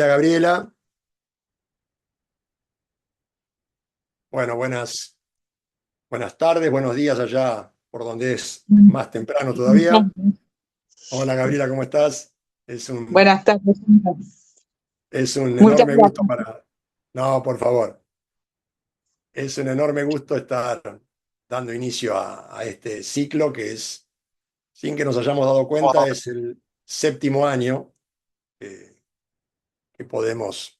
Gabriela. Bueno, buenas tardes, buenos días allá por donde es más temprano todavía. Hola Gabriela, ¿cómo estás? Es un, Buenas tardes. es un Muchas enorme gusto gracias. para... No, por favor. Es un enorme gusto estar dando inicio a este ciclo que es, sin que nos hayamos dado cuenta, es el séptimo año eh, que podemos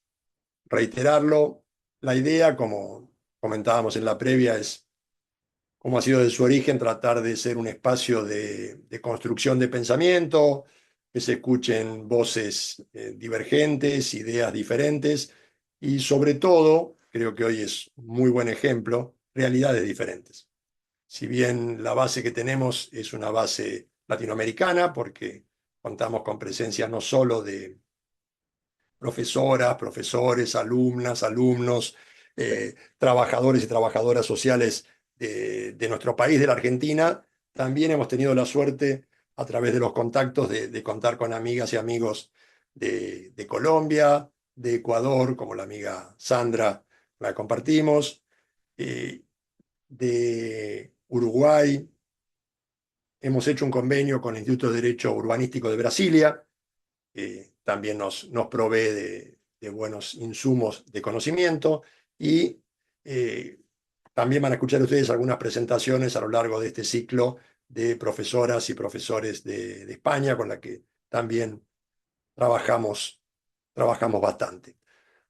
reiterarlo. La idea, como comentábamos en la previa, es cómo ha sido de su origen tratar de ser un espacio de construcción de pensamiento, que se escuchen voces divergentes, ideas diferentes y sobre todo, creo que hoy es un muy buen ejemplo, realidades diferentes. Si bien la base que tenemos es una base latinoamericana, porque contamos con presencia no solo de profesoras, profesores, alumnas, alumnos, trabajadores y trabajadoras sociales de nuestro país, de la Argentina. También hemos tenido la suerte, a través de los contactos, de contar con amigas y amigos de Colombia, de Ecuador, como la amiga Sandra, la compartimos, eh, de Uruguay. Hemos hecho un convenio con el Instituto de Derecho Urbanístico de Brasilia. También nos provee de buenos insumos de conocimiento y eh, también van a escuchar ustedes algunas presentaciones a lo largo de este ciclo de profesoras y profesores de España con la que también trabajamos, trabajamos bastante.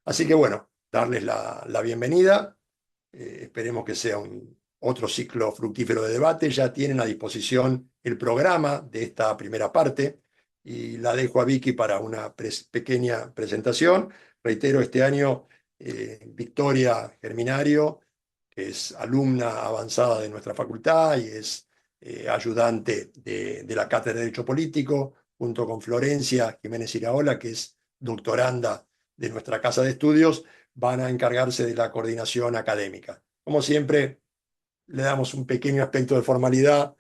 Así que bueno, darles la bienvenida. Esperemos que sea otro ciclo fructífero de debate. Ya tienen a disposición el programa de esta primera parte y la dejo a Vicky para una pequeña presentación. Reitero, este año Victoria Germinario, que es alumna avanzada de nuestra facultad y es ayudante de la Cátedra de Derecho Político, junto con Florencia Jiménez Iraola, que es doctoranda de nuestra casa de estudios, van a encargarse de la coordinación académica. Como siempre, le damos un pequeño aspecto de formalidad,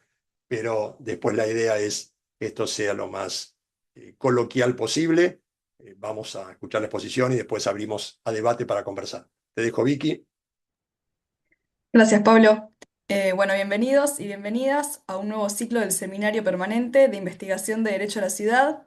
pero después la idea es que esto sea lo más coloquial posible. Vamos a escuchar la exposición y después abrimos a debate para conversar. Te dejo, Vicky. Gracias, Pablo. Bueno, bienvenidos y bienvenidas a un nuevo ciclo del Seminario Permanente de Investigación de Derecho a la Ciudad.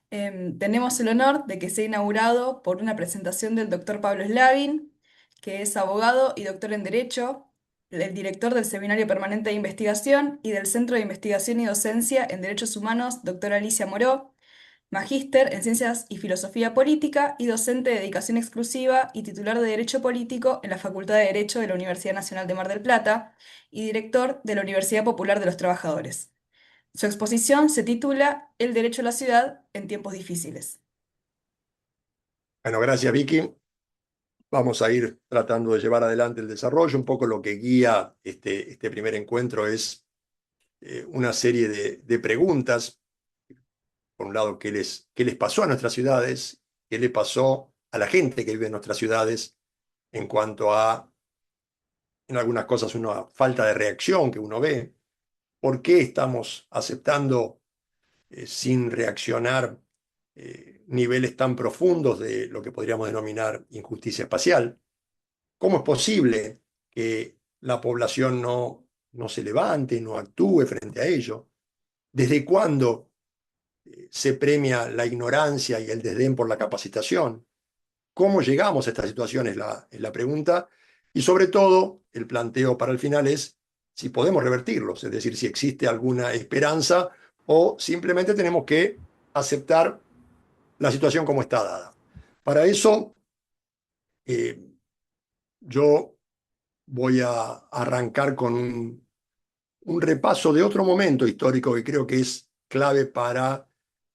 Tenemos el honor de que sea inaugurado por una presentación del doctor Pablo Slavin, que es abogado y doctor en Derecho, el director del Seminario Permanente de Investigación y del Centro de Investigación y Docencia en Derechos Humanos, doctora Alicia Moró, magíster en Ciencias y Filosofía Política y docente de dedicación exclusiva y titular de Derecho Político en la Facultad de Derecho de la Universidad Nacional de Mar del Plata y director de la Universidad Popular de los Trabajadores. Su exposición se titula El derecho a la ciudad en tiempos difíciles. Bueno, gracias, Vicky. Vamos a ir tratando de llevar adelante el desarrollo. Un poco lo que guía este primer encuentro es una serie de preguntas. Por un lado, qué les pasó a nuestras ciudades, qué le pasó a la gente que vive en nuestras ciudades en cuanto a, en algunas cosas, una falta de reacción que uno ve, por qué estamos aceptando sin reaccionar niveles tan profundos de lo que podríamos denominar injusticia espacial. ¿Cómo es posible que la población no se levante, no actúe frente a ello? ¿Desde cuándo se premia la ignorancia y el desdén por la capacitación? ¿Cómo llegamos a esta situación? Es la pregunta. Y sobre todo, el planteo para el final es si podemos revertirlos, es decir, si existe alguna esperanza o simplemente tenemos que aceptar la situación como está dada. Para eso, eh, yo voy a arrancar con un repaso de otro momento histórico que creo que es clave para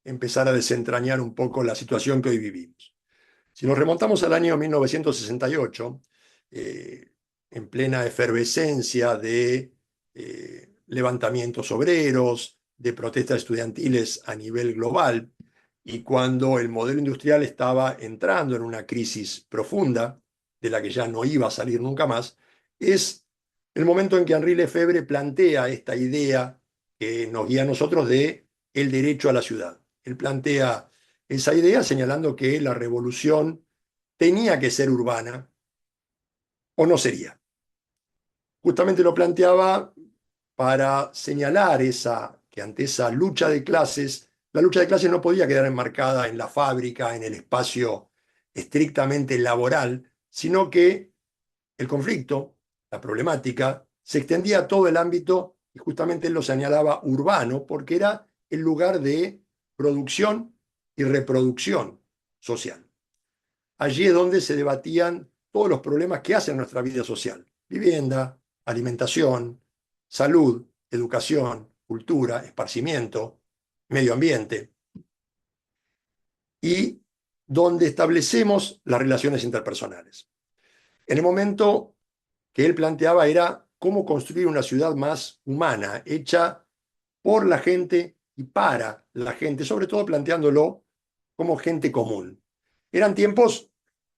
empezar a desentrañar un poco la situación que hoy vivimos. Si nos remontamos al año 1968, eh, en plena efervescencia de levantamientos obreros, de protestas estudiantiles a nivel global, y cuando el modelo industrial estaba entrando en una crisis profunda, de la que ya no iba a salir nunca más, es el momento en que Henri Lefebvre plantea esta idea que nos guía a nosotros de el derecho a la ciudad. Él plantea esa idea señalando que la revolución tenía que ser urbana o no sería. Justamente lo planteaba para señalar que ante esa lucha de clases, la lucha de clases no podía quedar enmarcada en la fábrica, en el espacio estrictamente laboral, sino que el conflicto, la problemática, se extendía a todo el ámbito, y justamente él lo señalaba urbano, porque era el lugar de producción y reproducción social. Allí es donde se debatían todos los problemas que hacen nuestra vida social: vivienda, alimentación, salud, educación, cultura, esparcimiento, medio ambiente, y donde establecemos las relaciones interpersonales. En el momento que él planteaba era cómo construir una ciudad más humana, hecha por la gente y para la gente, sobre todo planteándolo como gente común. Eran tiempos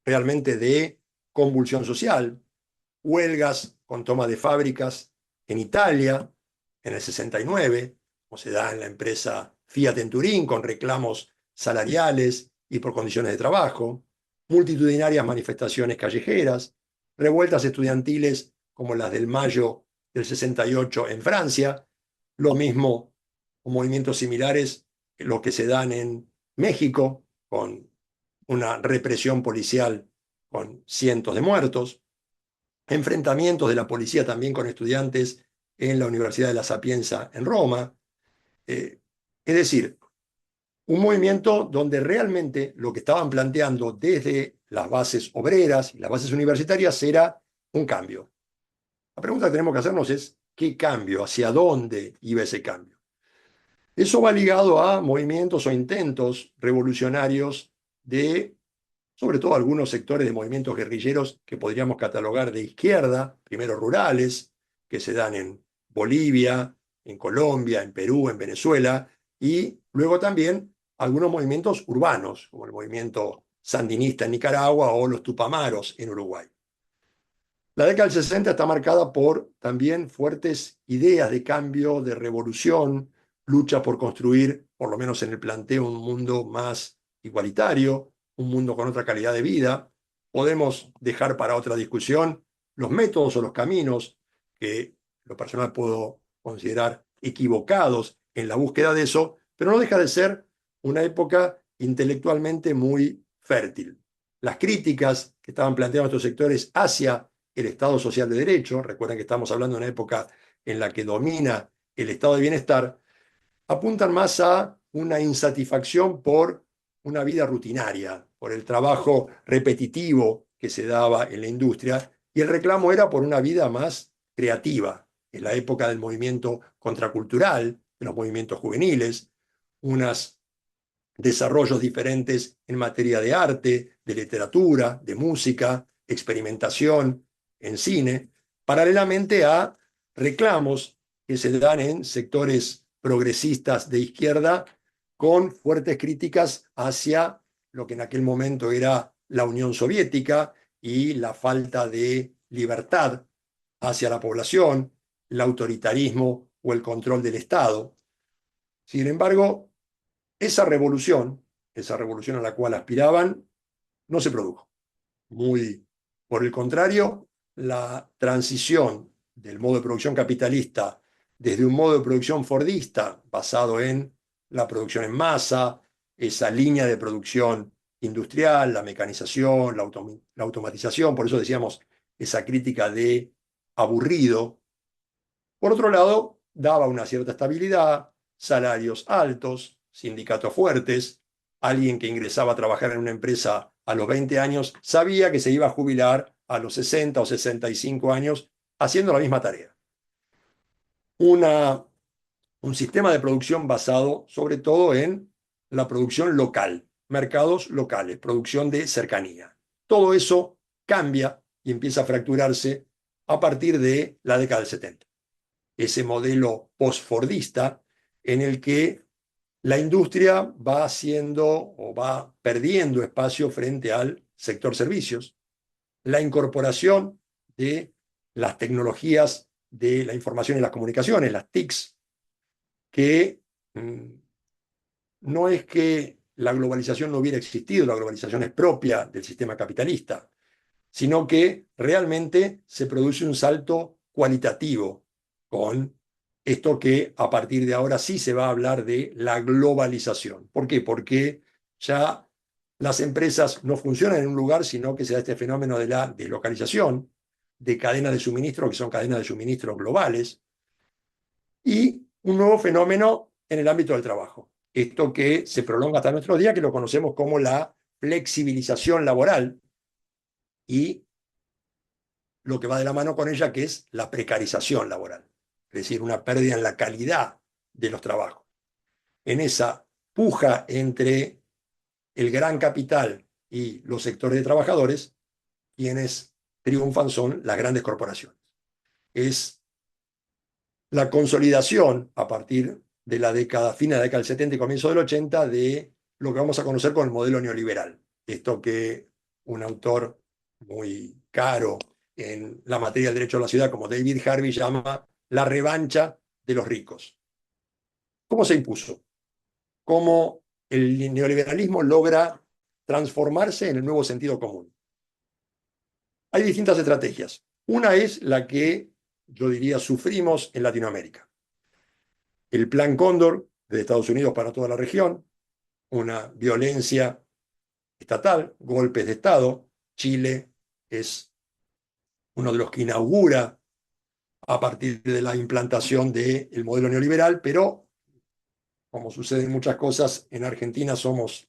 realmente de convulsión social, huelgas con toma de fábricas en Italia en el 69, como se da en la empresa Fiat en Turín, con reclamos salariales y por condiciones de trabajo, multitudinarias manifestaciones callejeras, revueltas estudiantiles como las del Mayo del 68 en Francia, lo mismo con movimientos similares los que se dan en México, con una represión policial con cientos de muertos, enfrentamientos de la policía también con estudiantes en la Universidad de La Sapienza en Roma. Es decir, un movimiento donde realmente lo que estaban planteando desde las bases obreras y las bases universitarias era un cambio. La pregunta que tenemos que hacernos es: ¿qué cambio? ¿Hacia dónde iba ese cambio? Eso va ligado a movimientos o intentos revolucionarios de, sobre todo, algunos sectores de movimientos guerrilleros que podríamos catalogar de izquierda, primero rurales, que se dan en Bolivia, en Colombia, en Perú, en Venezuela, y luego también algunos movimientos urbanos, como el movimiento sandinista en Nicaragua o los Tupamaros en Uruguay. La década del 60 está marcada por también fuertes ideas de cambio, de revolución, lucha por construir, por lo menos en el planteo, un mundo más igualitario, un mundo con otra calidad de vida. Podemos dejar para otra discusión los métodos o los caminos que lo personal puedo considerar equivocados en la búsqueda de eso, pero no deja de ser una época intelectualmente muy fértil. Las críticas que estaban planteando estos sectores hacia el Estado social de derecho, recuerden que estamos hablando de una época en la que domina el estado de bienestar, apuntan más a una insatisfacción por una vida rutinaria, por el trabajo repetitivo que se daba en la industria, y el reclamo era por una vida más creativa, en la época del movimiento contracultural, de los movimientos juveniles, unos desarrollos diferentes en materia de arte, de literatura, de música, experimentación en cine, paralelamente a reclamos que se dan en sectores progresistas de izquierda con fuertes críticas hacia lo que en aquel momento era la Unión Soviética y la falta de libertad hacia la población, el autoritarismo o el control del Estado. Sin embargo, esa revolución a la cual aspiraban, no se produjo. Muy por el contrario, la transición del modo de producción capitalista desde un modo de producción fordista basado en la producción en masa, esa línea de producción industrial, la mecanización, la automatización, por eso decíamos esa crítica de aburrido. Por otro lado, daba una cierta estabilidad, salarios altos, sindicatos fuertes. Alguien que ingresaba a trabajar en una empresa a los 20 años sabía que se iba a jubilar a los 60 o 65 años haciendo la misma tarea. Una, un sistema de producción basado sobre todo en la producción local, mercados locales, producción de cercanía. Todo eso cambia y empieza a fracturarse a partir de la década del 70. Ese modelo post-fordista en el que la industria va haciendo o va perdiendo espacio frente al sector servicios, la incorporación de las tecnologías de la información y las comunicaciones, las TICs, que no es que la globalización no hubiera existido, la globalización es propia del sistema capitalista, sino que realmente se produce un salto cualitativo con esto que a partir de ahora sí se va a hablar de la globalización. ¿Por qué? Porque ya las empresas no funcionan en un lugar, sino que se da este fenómeno de la deslocalización, de cadenas de suministro, que son cadenas de suministro globales, y un nuevo fenómeno en el ámbito del trabajo. Esto que se prolonga hasta nuestros días, que lo conocemos como la flexibilización laboral y lo que va de la mano con ella, que es la precarización laboral, es decir, una pérdida en la calidad de los trabajos. En esa puja entre el gran capital y los sectores de trabajadores, quienes triunfan son las grandes corporaciones. Es la consolidación a partir de la década, fin de la década del 70 y comienzo del 80, de lo que vamos a conocer con el modelo neoliberal. Esto que un autor muy caro en la materia del derecho a la ciudad, como David Harvey, llama la revancha de los ricos. ¿Cómo se impuso? ¿Cómo el neoliberalismo logra transformarse en el nuevo sentido común? Hay distintas estrategias. Una es la que yo diría sufrimos en Latinoamérica. El Plan Cóndor de Estados Unidos para toda la región, una violencia estatal, golpes de Estado. Chile es uno de los que inaugura a partir de la implantación del modelo neoliberal, pero como suceden muchas cosas, en Argentina somos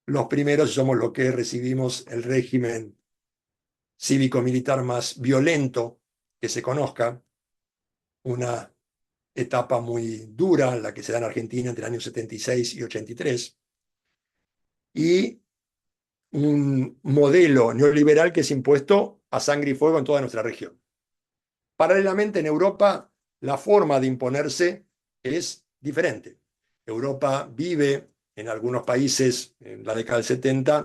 los primeros y somos los que recibimos el régimen cívico-militar más violento que se conozca, una etapa muy dura, la que se da en Argentina entre el año 76 y 83, y un modelo neoliberal que es impuesto a sangre y fuego en toda nuestra región. Paralelamente, en Europa, la forma de imponerse es diferente. Europa vive en algunos países, en la década del 70,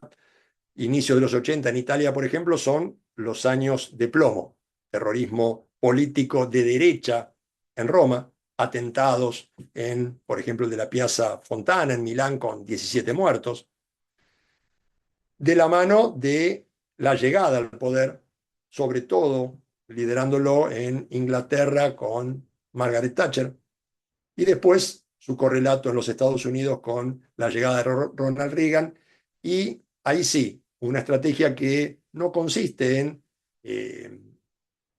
inicio de los 80, en Italia, por ejemplo, son los años de plomo. Terrorismo político de derecha en Roma, atentados en, por ejemplo, el de la Piazza Fontana en Milán con 17 muertos, de la mano de la llegada al poder, sobre todo liderándolo en Inglaterra con Margaret Thatcher, y después su correlato en los Estados Unidos con la llegada de Ronald Reagan, y ahí sí, una estrategia que no consiste en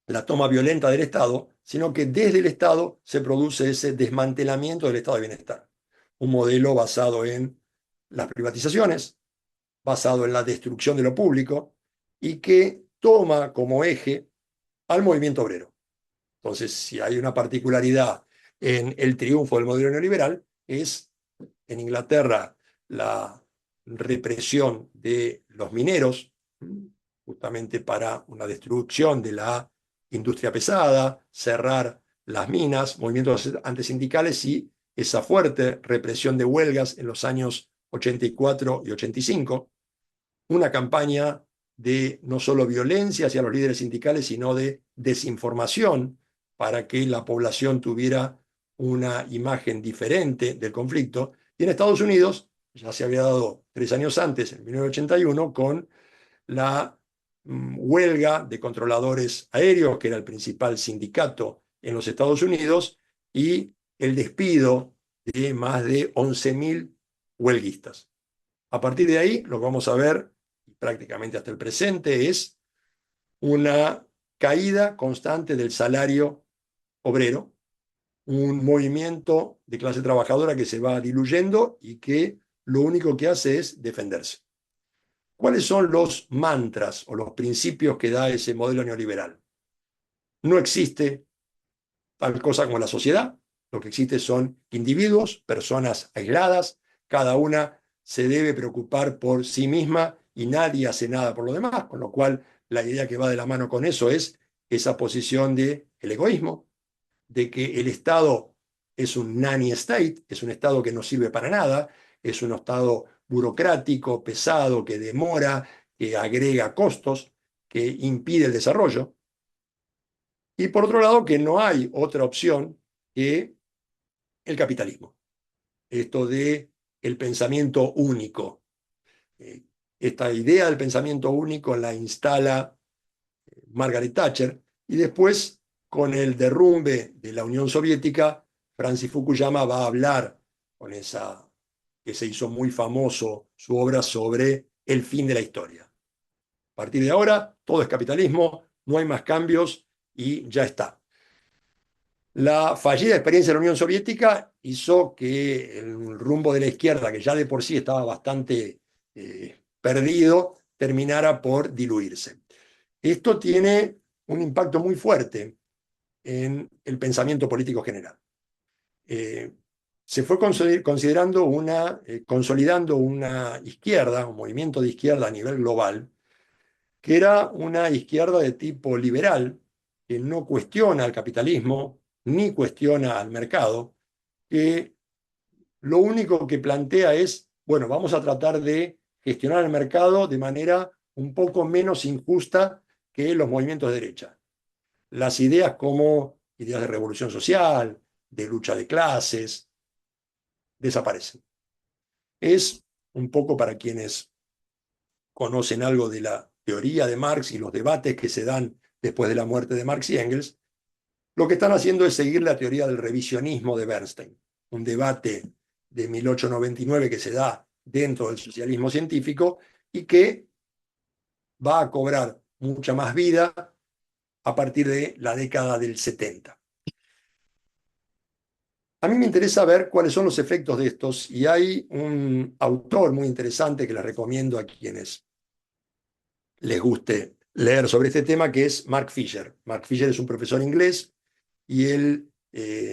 la toma violenta del Estado, sino que desde el Estado se produce ese desmantelamiento del estado de bienestar. Un modelo basado en las privatizaciones, basado en la destrucción de lo público y que toma como eje al movimiento obrero. Entonces, si hay una particularidad en el triunfo del modelo neoliberal, es en Inglaterra la represión de los mineros, justamente para una destrucción de la industria pesada, cerrar las minas, movimientos antisindicales y esa fuerte represión de huelgas en los años 84 y 85, una campaña de no solo violencia hacia los líderes sindicales, sino de desinformación para que la población tuviera una imagen diferente del conflicto. Y en Estados Unidos ya se había dado 3 años antes, en 1981, con la huelga de controladores aéreos, que era el principal sindicato en los Estados Unidos, y el despido de más de 11.000 huelguistas. A partir de ahí, lo que vamos a ver prácticamente hasta el presente es una caída constante del salario obrero, un movimiento de clase trabajadora que se va diluyendo y que lo único que hace es defenderse. ¿Cuáles son los mantras o los principios que da ese modelo neoliberal? No existe tal cosa como la sociedad, lo que existe son individuos, personas aisladas, cada una se debe preocupar por sí misma y nadie hace nada por lo demás, con lo cual la idea que va de la mano con eso es esa posición de el egoísmo, de que el Estado es un nanny state, es un Estado que no sirve para nada, es un Estado burocrático, pesado, que demora, que agrega costos, que impide el desarrollo. Y por otro lado, que no hay otra opción que el capitalismo. Esto de el pensamiento único. Esta idea del pensamiento único la instala Margaret Thatcher, y después, con el derrumbe de la Unión Soviética, Francis Fukuyama va a hablar con esa, que se hizo muy famoso, su obra sobre el fin de la historia. A partir de ahora, todo es capitalismo, no hay más cambios y ya está. La fallida experiencia de la Unión Soviética hizo que el rumbo de la izquierda, que ya de por sí estaba bastante perdido, terminara por diluirse. Esto tiene un impacto muy fuerte en el pensamiento político general. Se fue considerando consolidando una izquierda, un movimiento de izquierda a nivel global, que era una izquierda de tipo liberal, que no cuestiona al capitalismo ni cuestiona al mercado, que lo único que plantea es, bueno, vamos a tratar de gestionar el mercado de manera un poco menos injusta que los movimientos de derecha. Las ideas como ideas de revolución social, de lucha de clases, desaparecen. Es un poco para quienes conocen algo de la teoría de Marx y los debates que se dan después de la muerte de Marx y Engels, lo que están haciendo es seguir la teoría del revisionismo de Bernstein, un debate de 1899 que se da dentro del socialismo científico y que va a cobrar mucha más vida a partir de la década del 70. A mí me interesa ver cuáles son los efectos de estos y hay un autor muy interesante que les recomiendo a quienes les guste leer sobre este tema, que es Mark Fisher. Mark Fisher es un profesor inglés y él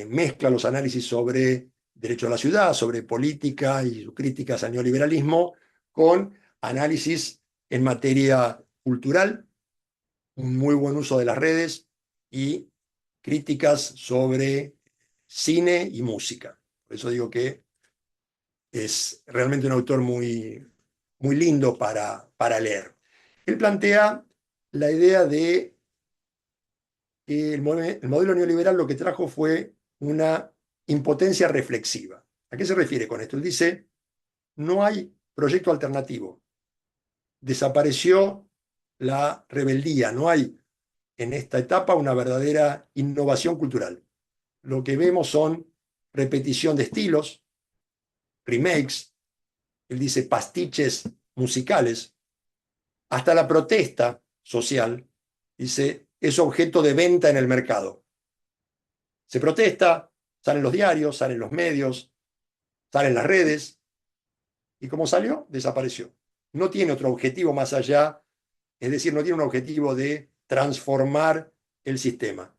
mezcla los análisis sobre derecho a la ciudad, sobre política y sus críticas al neoliberalismo, con análisis en materia cultural, un muy buen uso de las redes y críticas sobre cine y música. Por eso digo que es realmente un autor muy, muy lindo para leer. Él plantea la idea de que el modelo neoliberal lo que trajo fue una impotencia reflexiva. ¿A qué se refiere con esto? Él dice, no hay proyecto alternativo. Desapareció la rebeldía, no hay en esta etapa una verdadera innovación cultural. Lo que vemos son repetición de estilos, remakes, él dice pastiches musicales, hasta la protesta social, dice, es objeto de venta en el mercado. Se protesta, salen los diarios, salen los medios, salen las redes, y como salió, desapareció. No tiene otro objetivo más allá, es decir, no tiene un objetivo de transformar el sistema.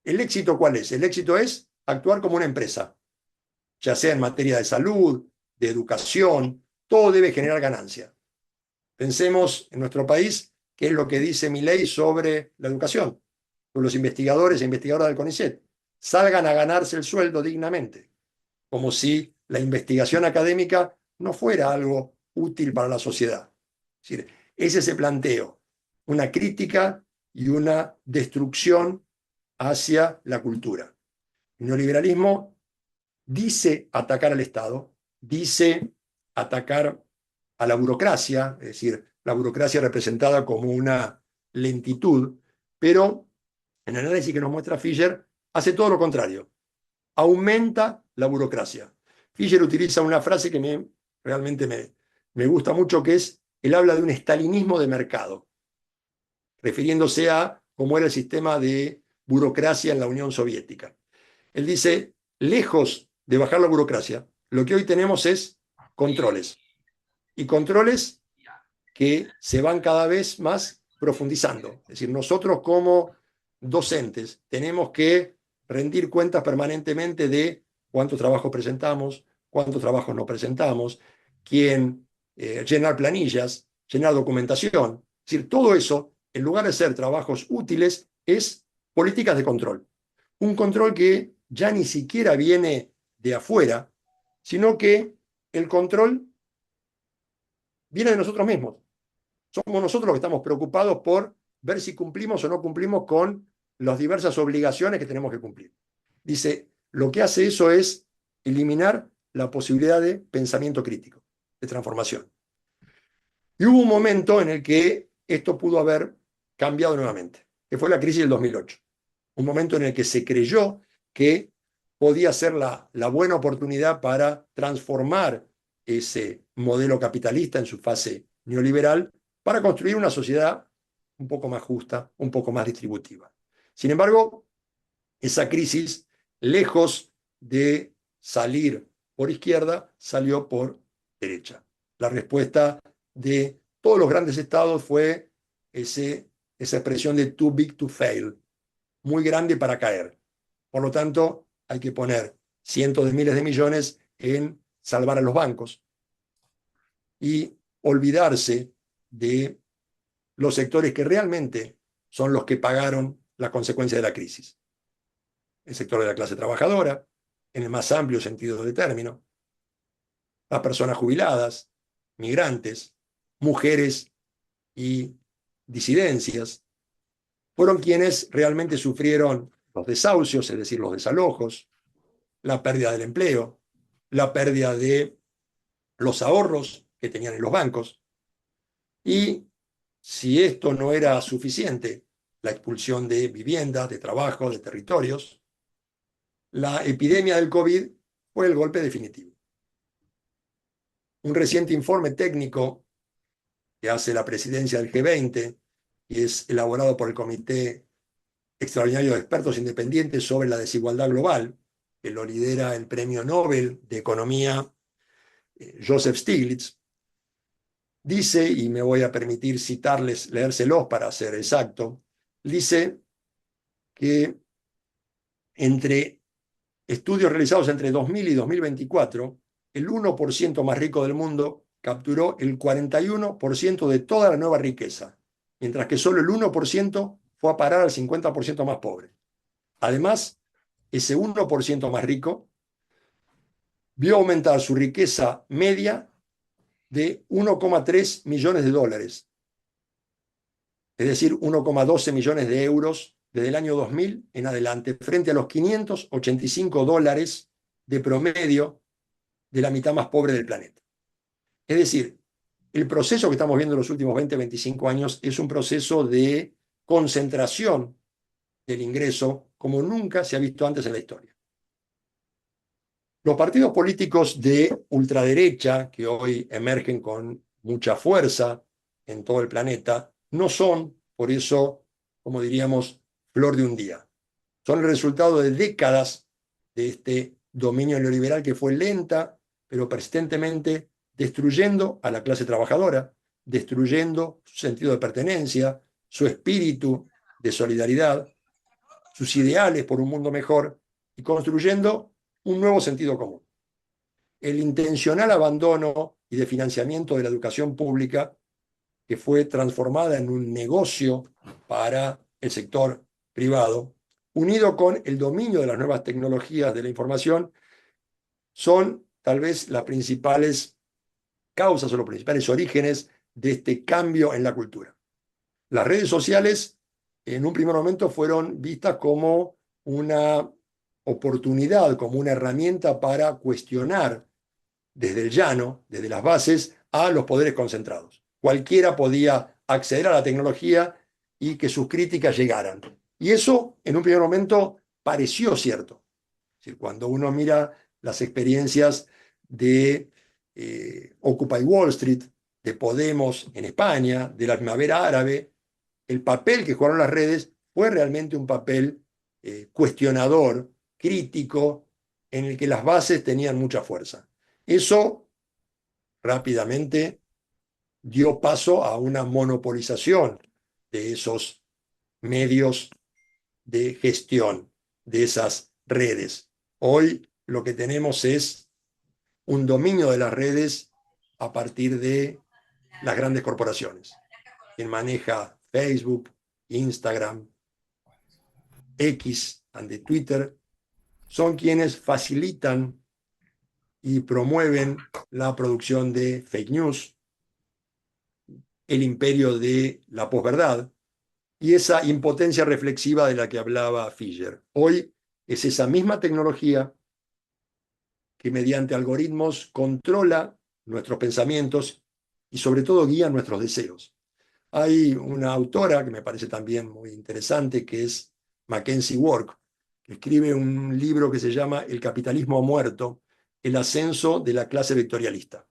¿El éxito cuál es? El éxito es actuar como una empresa, ya sea en materia de salud, de educación, todo debe generar ganancia. Pensemos en nuestro país, qué es lo que dice mi ley sobre la educación. Los investigadores e investigadoras del CONICET salgan a ganarse el sueldo dignamente, como si la investigación académica no fuera algo útil para la sociedad. Es decir, es ese planteo, una crítica y una destrucción hacia la cultura. El neoliberalismo dice atacar al Estado, dice atacar a la burocracia, es decir, la burocracia representada como una lentitud, pero en el análisis que nos muestra Fisher hace todo lo contrario, aumenta la burocracia. Fisher utiliza una frase que realmente me gusta mucho, que es, él habla de un estalinismo de mercado, refiriéndose a cómo era el sistema de burocracia en la Unión Soviética. Él dice, lejos de bajar la burocracia, lo que hoy tenemos es controles. Y controles que se van cada vez más profundizando. Es decir, nosotros como docentes tenemos que rendir cuentas permanentemente de cuántos trabajos presentamos, cuántos trabajos no presentamos, quién llenar planillas, llenar documentación. Es decir, todo eso, en lugar de ser trabajos útiles, es políticas de control. Un control que ya ni siquiera viene de afuera, sino que el control viene de nosotros mismos. Somos nosotros los que estamos preocupados por ver si cumplimos o no cumplimos con las diversas obligaciones que tenemos que cumplir. Dice, lo que hace eso es eliminar la posibilidad de pensamiento crítico, de transformación. Y hubo un momento en el que esto pudo haber cambiado nuevamente, que fue la crisis del 2008. Un momento en el que se creyó que podía ser la buena oportunidad para transformar ese modelo capitalista en su fase neoliberal para construir una sociedad un poco más justa, un poco más distributiva. Sin embargo, esa crisis, lejos de salir por izquierda, salió por derecha. La respuesta de todos los grandes estados fue esa expresión de too big to fail, muy grande para caer. Por lo tanto, hay que poner cientos de miles de millones en salvar a los bancos y olvidarse de los sectores que realmente son los que pagaron las consecuencias de la crisis. El sector de la clase trabajadora, en el más amplio sentido del término, las personas jubiladas, migrantes, mujeres y disidencias, fueron quienes realmente sufrieron los desahucios, es decir, los desalojos, la pérdida del empleo, la pérdida de los ahorros que tenían en los bancos. Y si esto no era suficiente, la expulsión de viviendas, de trabajo, de territorios, la epidemia del COVID fue el golpe definitivo. Un reciente informe técnico que hace la presidencia del G20 y es elaborado por el Comité Extraordinario de Expertos Independientes sobre la Desigualdad Global, que lo lidera el Premio Nobel de Economía Joseph Stiglitz, dice, y me voy a permitir citarles, leérselos para ser exacto, dice que entre estudios realizados entre 2000 y 2024, el 1% más rico del mundo capturó el 41% de toda la nueva riqueza, mientras que solo el 1% fue a parar al 50% más pobre. Además, ese 1% más rico vio aumentar su riqueza media de 1,3 millones de dólares, es decir, 1,12 millones de euros desde el año 2000 en adelante, frente a los 585 dólares de promedio de la mitad más pobre del planeta. Es decir, el proceso que estamos viendo en los últimos 20, 25 años es un proceso de concentración del ingreso como nunca se ha visto antes en la historia. Los partidos políticos de ultraderecha, que hoy emergen con mucha fuerza en todo el planeta, no son, por eso, como diríamos, flor de un día. Son el resultado de décadas de este dominio neoliberal que fue lenta, pero persistentemente destruyendo a la clase trabajadora, destruyendo su sentido de pertenencia, su espíritu de solidaridad, sus ideales por un mundo mejor y construyendo un nuevo sentido común. El intencional abandono y de financiamiento de la educación pública, que fue transformada en un negocio para el sector privado, unido con el dominio de las nuevas tecnologías de la información, son tal vez las principales causas o los principales orígenes de este cambio en la cultura. Las redes sociales en un primer momento fueron vistas como una oportunidad, como una herramienta para cuestionar desde el llano, desde las bases, a los poderes concentrados. Cualquiera podía acceder a la tecnología y que sus críticas llegaran. Y eso en un primer momento pareció cierto. Es decir, cuando uno mira las experiencias de Occupy Wall Street, de Podemos en España, de la Primavera Árabe, el papel que jugaron las redes fue realmente un papel cuestionador, crítico, en el que las bases tenían mucha fuerza. Eso rápidamente dio paso a una monopolización de esos medios de gestión, de esas redes. Hoy lo que tenemos es un dominio de las redes a partir de las grandes corporaciones. Quien maneja Facebook, Instagram, X, ante Twitter, son quienes facilitan y promueven la producción de fake news, el imperio de la posverdad y esa impotencia reflexiva de la que hablaba Fisher. Hoy es esa misma tecnología que mediante algoritmos controla nuestros pensamientos y sobre todo guía nuestros deseos. Hay una autora que me parece también muy interesante, que es Mackenzie Work, que escribe un libro que se llama El capitalismo muerto, el ascenso de la clase vectorialista.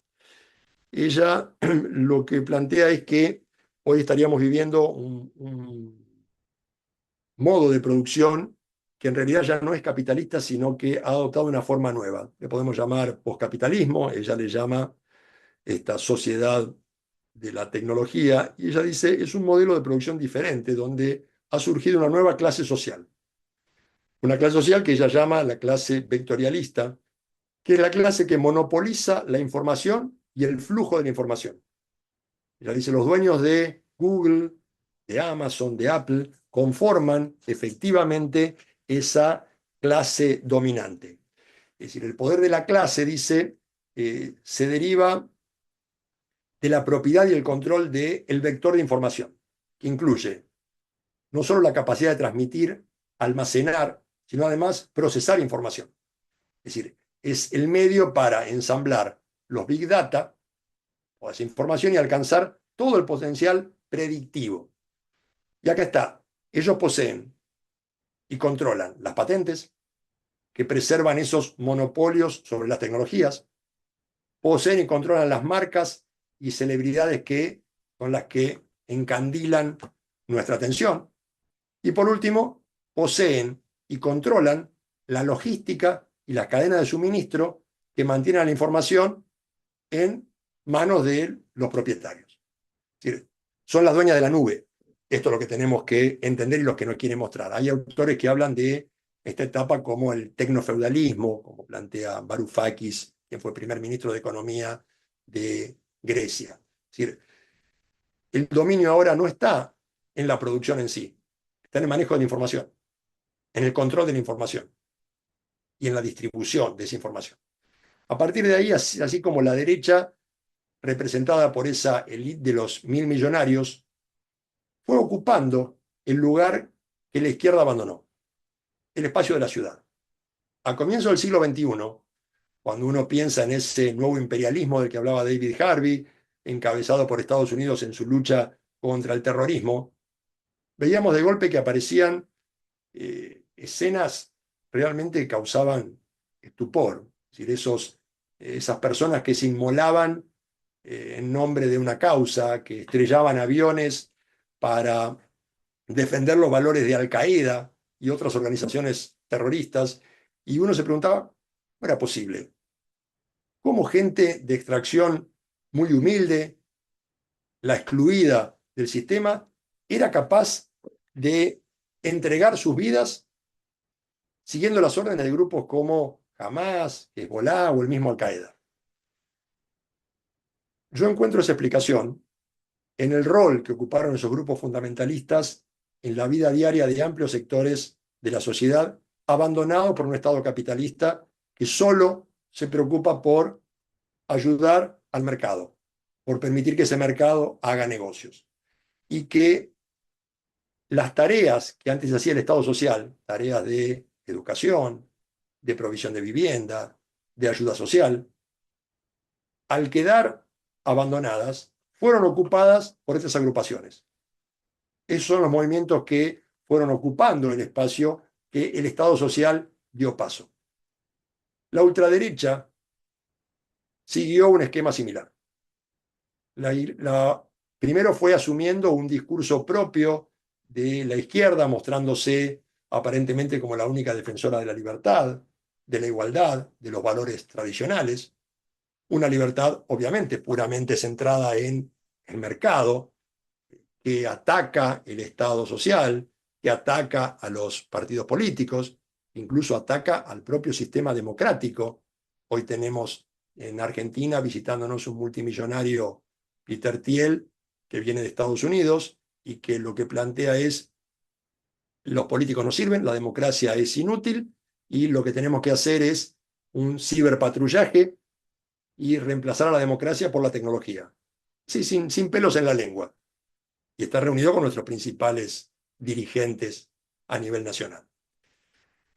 Ella lo que plantea es que hoy estaríamos viviendo un modo de producción que en realidad ya no es capitalista, sino que ha adoptado una forma nueva. Le podemos llamar poscapitalismo, ella le llama esta sociedad de la tecnología, y ella dice, es un modelo de producción diferente, donde ha surgido una nueva clase social. Una clase social que ella llama la clase vectorialista, que es la clase que monopoliza la información y el flujo de la información. Ella dice, los dueños de Google, de Amazon, de Apple, conforman efectivamente esa clase dominante. Es decir, el poder de la clase, dice, se deriva de la propiedad y el control del vector de información, que incluye no solo la capacidad de transmitir, almacenar, sino además procesar información. Es decir, es el medio para ensamblar los big data o esa información y alcanzar todo el potencial predictivo. Y acá está, ellos poseen y controlan las patentes que preservan esos monopolios sobre las tecnologías, poseen y controlan las marcas y celebridades con las que encandilan nuestra atención. Y por último, poseen y controlan la logística y las cadenas de suministro que mantienen la información en manos de los propietarios. Es decir, son las dueñas de la nube. Esto es lo que tenemos que entender y lo que nos quieren mostrar. Hay autores que hablan de esta etapa como el tecnofeudalismo, como plantea Varoufakis, quien fue primer ministro de Economía de Grecia. Es decir, el dominio ahora no está en la producción en sí, está en el manejo de la información, en el control de la información y en la distribución de esa información. A partir de ahí, así como la derecha, representada por esa élite de los 1000 millonarios, fue ocupando el lugar que la izquierda abandonó, el espacio de la ciudad. A comienzos del siglo XXI, cuando uno piensa en ese nuevo imperialismo del que hablaba David Harvey, encabezado por Estados Unidos en su lucha contra el terrorismo, veíamos de golpe que aparecían escenas realmente que causaban estupor. Es decir, esas personas que se inmolaban en nombre de una causa, que estrellaban aviones para defender los valores de Al-Qaeda y otras organizaciones terroristas, y uno se preguntaba, ¿cómo era posible? ¿Cómo gente de extracción muy humilde, la excluida del sistema, era capaz de entregar sus vidas siguiendo las órdenes de grupos como Hamas, Hezbollah o el mismo Al-Qaeda? Yo encuentro esa explicación en el rol que ocuparon esos grupos fundamentalistas en la vida diaria de amplios sectores de la sociedad, abandonados por un Estado capitalista que solo se preocupa por ayudar al mercado, por permitir que ese mercado haga negocios. Y que las tareas que antes hacía el Estado social, tareas de educación, de provisión de vivienda, de ayuda social, al quedar abandonadas, fueron ocupadas por estas agrupaciones. Esos son los movimientos que fueron ocupando el espacio que el Estado social dio paso. La ultraderecha siguió un esquema similar. Primero fue asumiendo un discurso propio de la izquierda, mostrándose aparentemente como la única defensora de la libertad, de la igualdad, de los valores tradicionales. Una libertad, obviamente, puramente centrada en el mercado, que ataca el Estado social, que ataca a los partidos políticos, incluso ataca al propio sistema democrático. Hoy tenemos en Argentina visitándonos un multimillonario, Peter Thiel, que viene de Estados Unidos y que lo que plantea es: los políticos no sirven, la democracia es inútil y lo que tenemos que hacer es un ciberpatrullaje y reemplazar a la democracia por la tecnología. Sí, sin pelos en la lengua. Y está reunido con nuestros principales dirigentes a nivel nacional.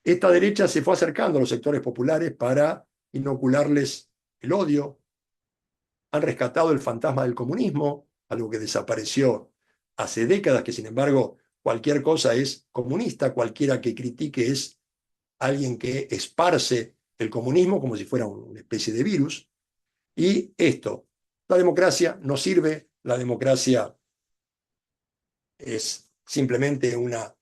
Esta derecha se fue acercando a los sectores populares para inocularles el odio, han rescatado el fantasma del comunismo, algo que desapareció hace décadas, que sin embargo cualquier cosa es comunista, cualquiera que critique es alguien que esparce el comunismo como si fuera una especie de virus. Y esto, la democracia no sirve, la democracia es simplemente una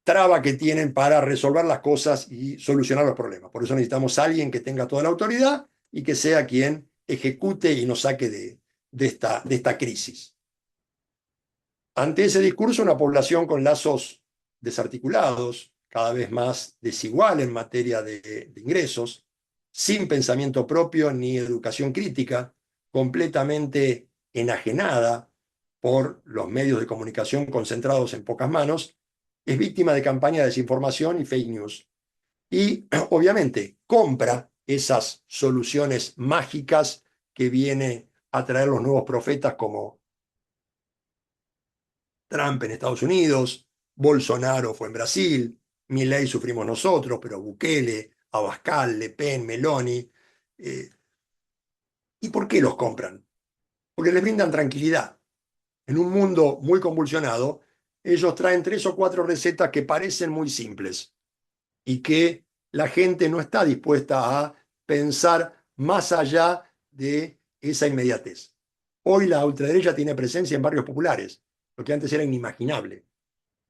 traba que tienen para resolver las cosas y solucionar los problemas. Por eso necesitamos a alguien que tenga toda la autoridad y que sea quien ejecute y nos saque de esta crisis. Ante ese discurso, una población con lazos desarticulados, cada vez más desigual en materia de ingresos, sin pensamiento propio ni educación crítica, completamente enajenada por los medios de comunicación concentrados en pocas manos, es víctima de campañas de desinformación y fake news. Y obviamente compra esas soluciones mágicas que viene a traer los nuevos profetas como Trump en Estados Unidos, Bolsonaro fue en Brasil, Milei sufrimos nosotros, pero Bukele, Abascal, Le Pen, Meloni. ¿Y por qué los compran? Porque les brindan tranquilidad. En un mundo muy convulsionado, ellos traen 3 o 4 recetas que parecen muy simples y que la gente no está dispuesta a pensar más allá de esa inmediatez. Hoy la ultraderecha tiene presencia en barrios populares, lo que antes era inimaginable.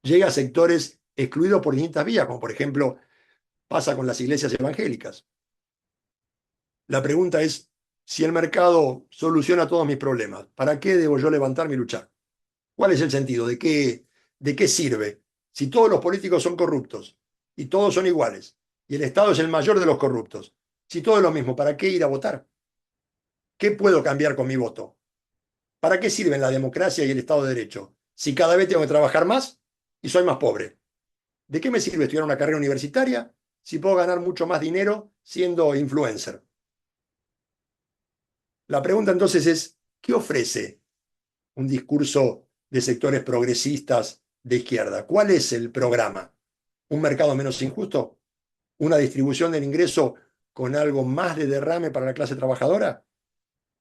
Llega a sectores excluidos por distintas vías, como por ejemplo pasa con las iglesias evangélicas. La pregunta es, si el mercado soluciona todos mis problemas, ¿para qué debo yo levantarme y luchar? ¿Cuál es el sentido? De qué sirve? Si todos los políticos son corruptos y todos son iguales, y el Estado es el mayor de los corruptos, si todo es lo mismo, ¿para qué ir a votar? ¿Qué puedo cambiar con mi voto? ¿Para qué sirven la democracia y el Estado de Derecho si cada vez tengo que trabajar más y soy más pobre? ¿De qué me sirve estudiar una carrera universitaria si puedo ganar mucho más dinero siendo influencer? La pregunta entonces es, ¿qué ofrece un discurso de sectores progresistas de izquierda? ¿Cuál es el programa? ¿Un mercado menos injusto? ¿Una distribución del ingreso con algo más de derrame para la clase trabajadora?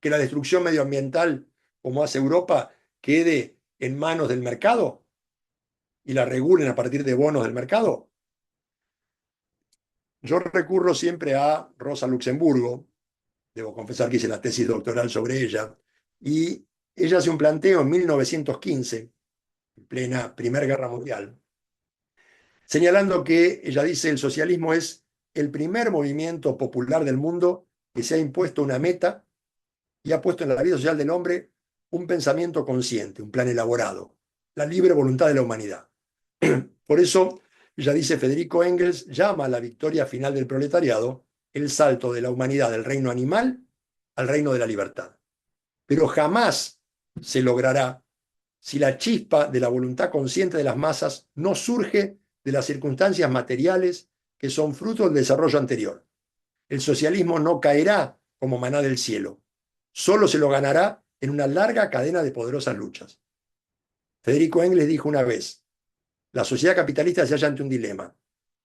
¿Que la destrucción medioambiental, como hace Europa, quede en manos del mercado y la regulen a partir de bonos del mercado? Yo recurro siempre a Rosa Luxemburgo, debo confesar que hice la tesis doctoral sobre ella, y ella hace un planteo en 1915, en plena Primera Guerra Mundial, señalando que ella dice el socialismo es el primer movimiento popular del mundo que se ha impuesto una meta y ha puesto en la vida social del hombre un pensamiento consciente, un plan elaborado, la libre voluntad de la humanidad. Por eso, ella dice, Federico Engels llama a la victoria final del proletariado el salto de la humanidad del reino animal al reino de la libertad. Pero jamás se logrará si la chispa de la voluntad consciente de las masas no surge de las circunstancias materiales que son fruto del desarrollo anterior. El socialismo no caerá como maná del cielo, solo se lo ganará en una larga cadena de poderosas luchas. Federico Engels dijo una vez, la sociedad capitalista se halla ante un dilema,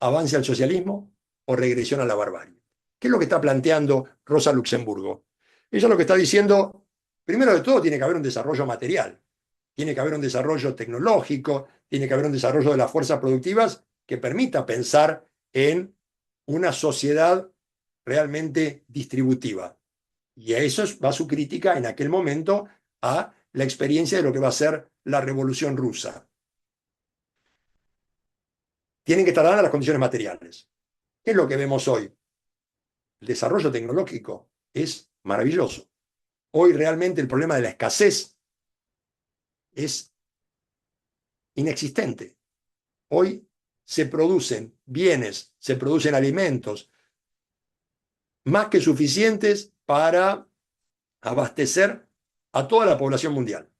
avance al socialismo o regresión a la barbarie. ¿Qué es lo que está planteando Rosa Luxemburgo? Ella lo que está diciendo, primero de todo, tiene que haber un desarrollo material, tiene que haber un desarrollo tecnológico, tiene que haber un desarrollo de las fuerzas productivas que permita pensar en una sociedad realmente distributiva. Y a eso va su crítica en aquel momento a la experiencia de lo que va a ser la Revolución Rusa. Tienen que estar dadas las condiciones materiales. ¿Qué es lo que vemos hoy? El desarrollo tecnológico es maravilloso. Hoy realmente el problema de la escasez es inexistente. Hoy se producen bienes, se producen alimentos más que suficientes para abastecer a toda la población mundial.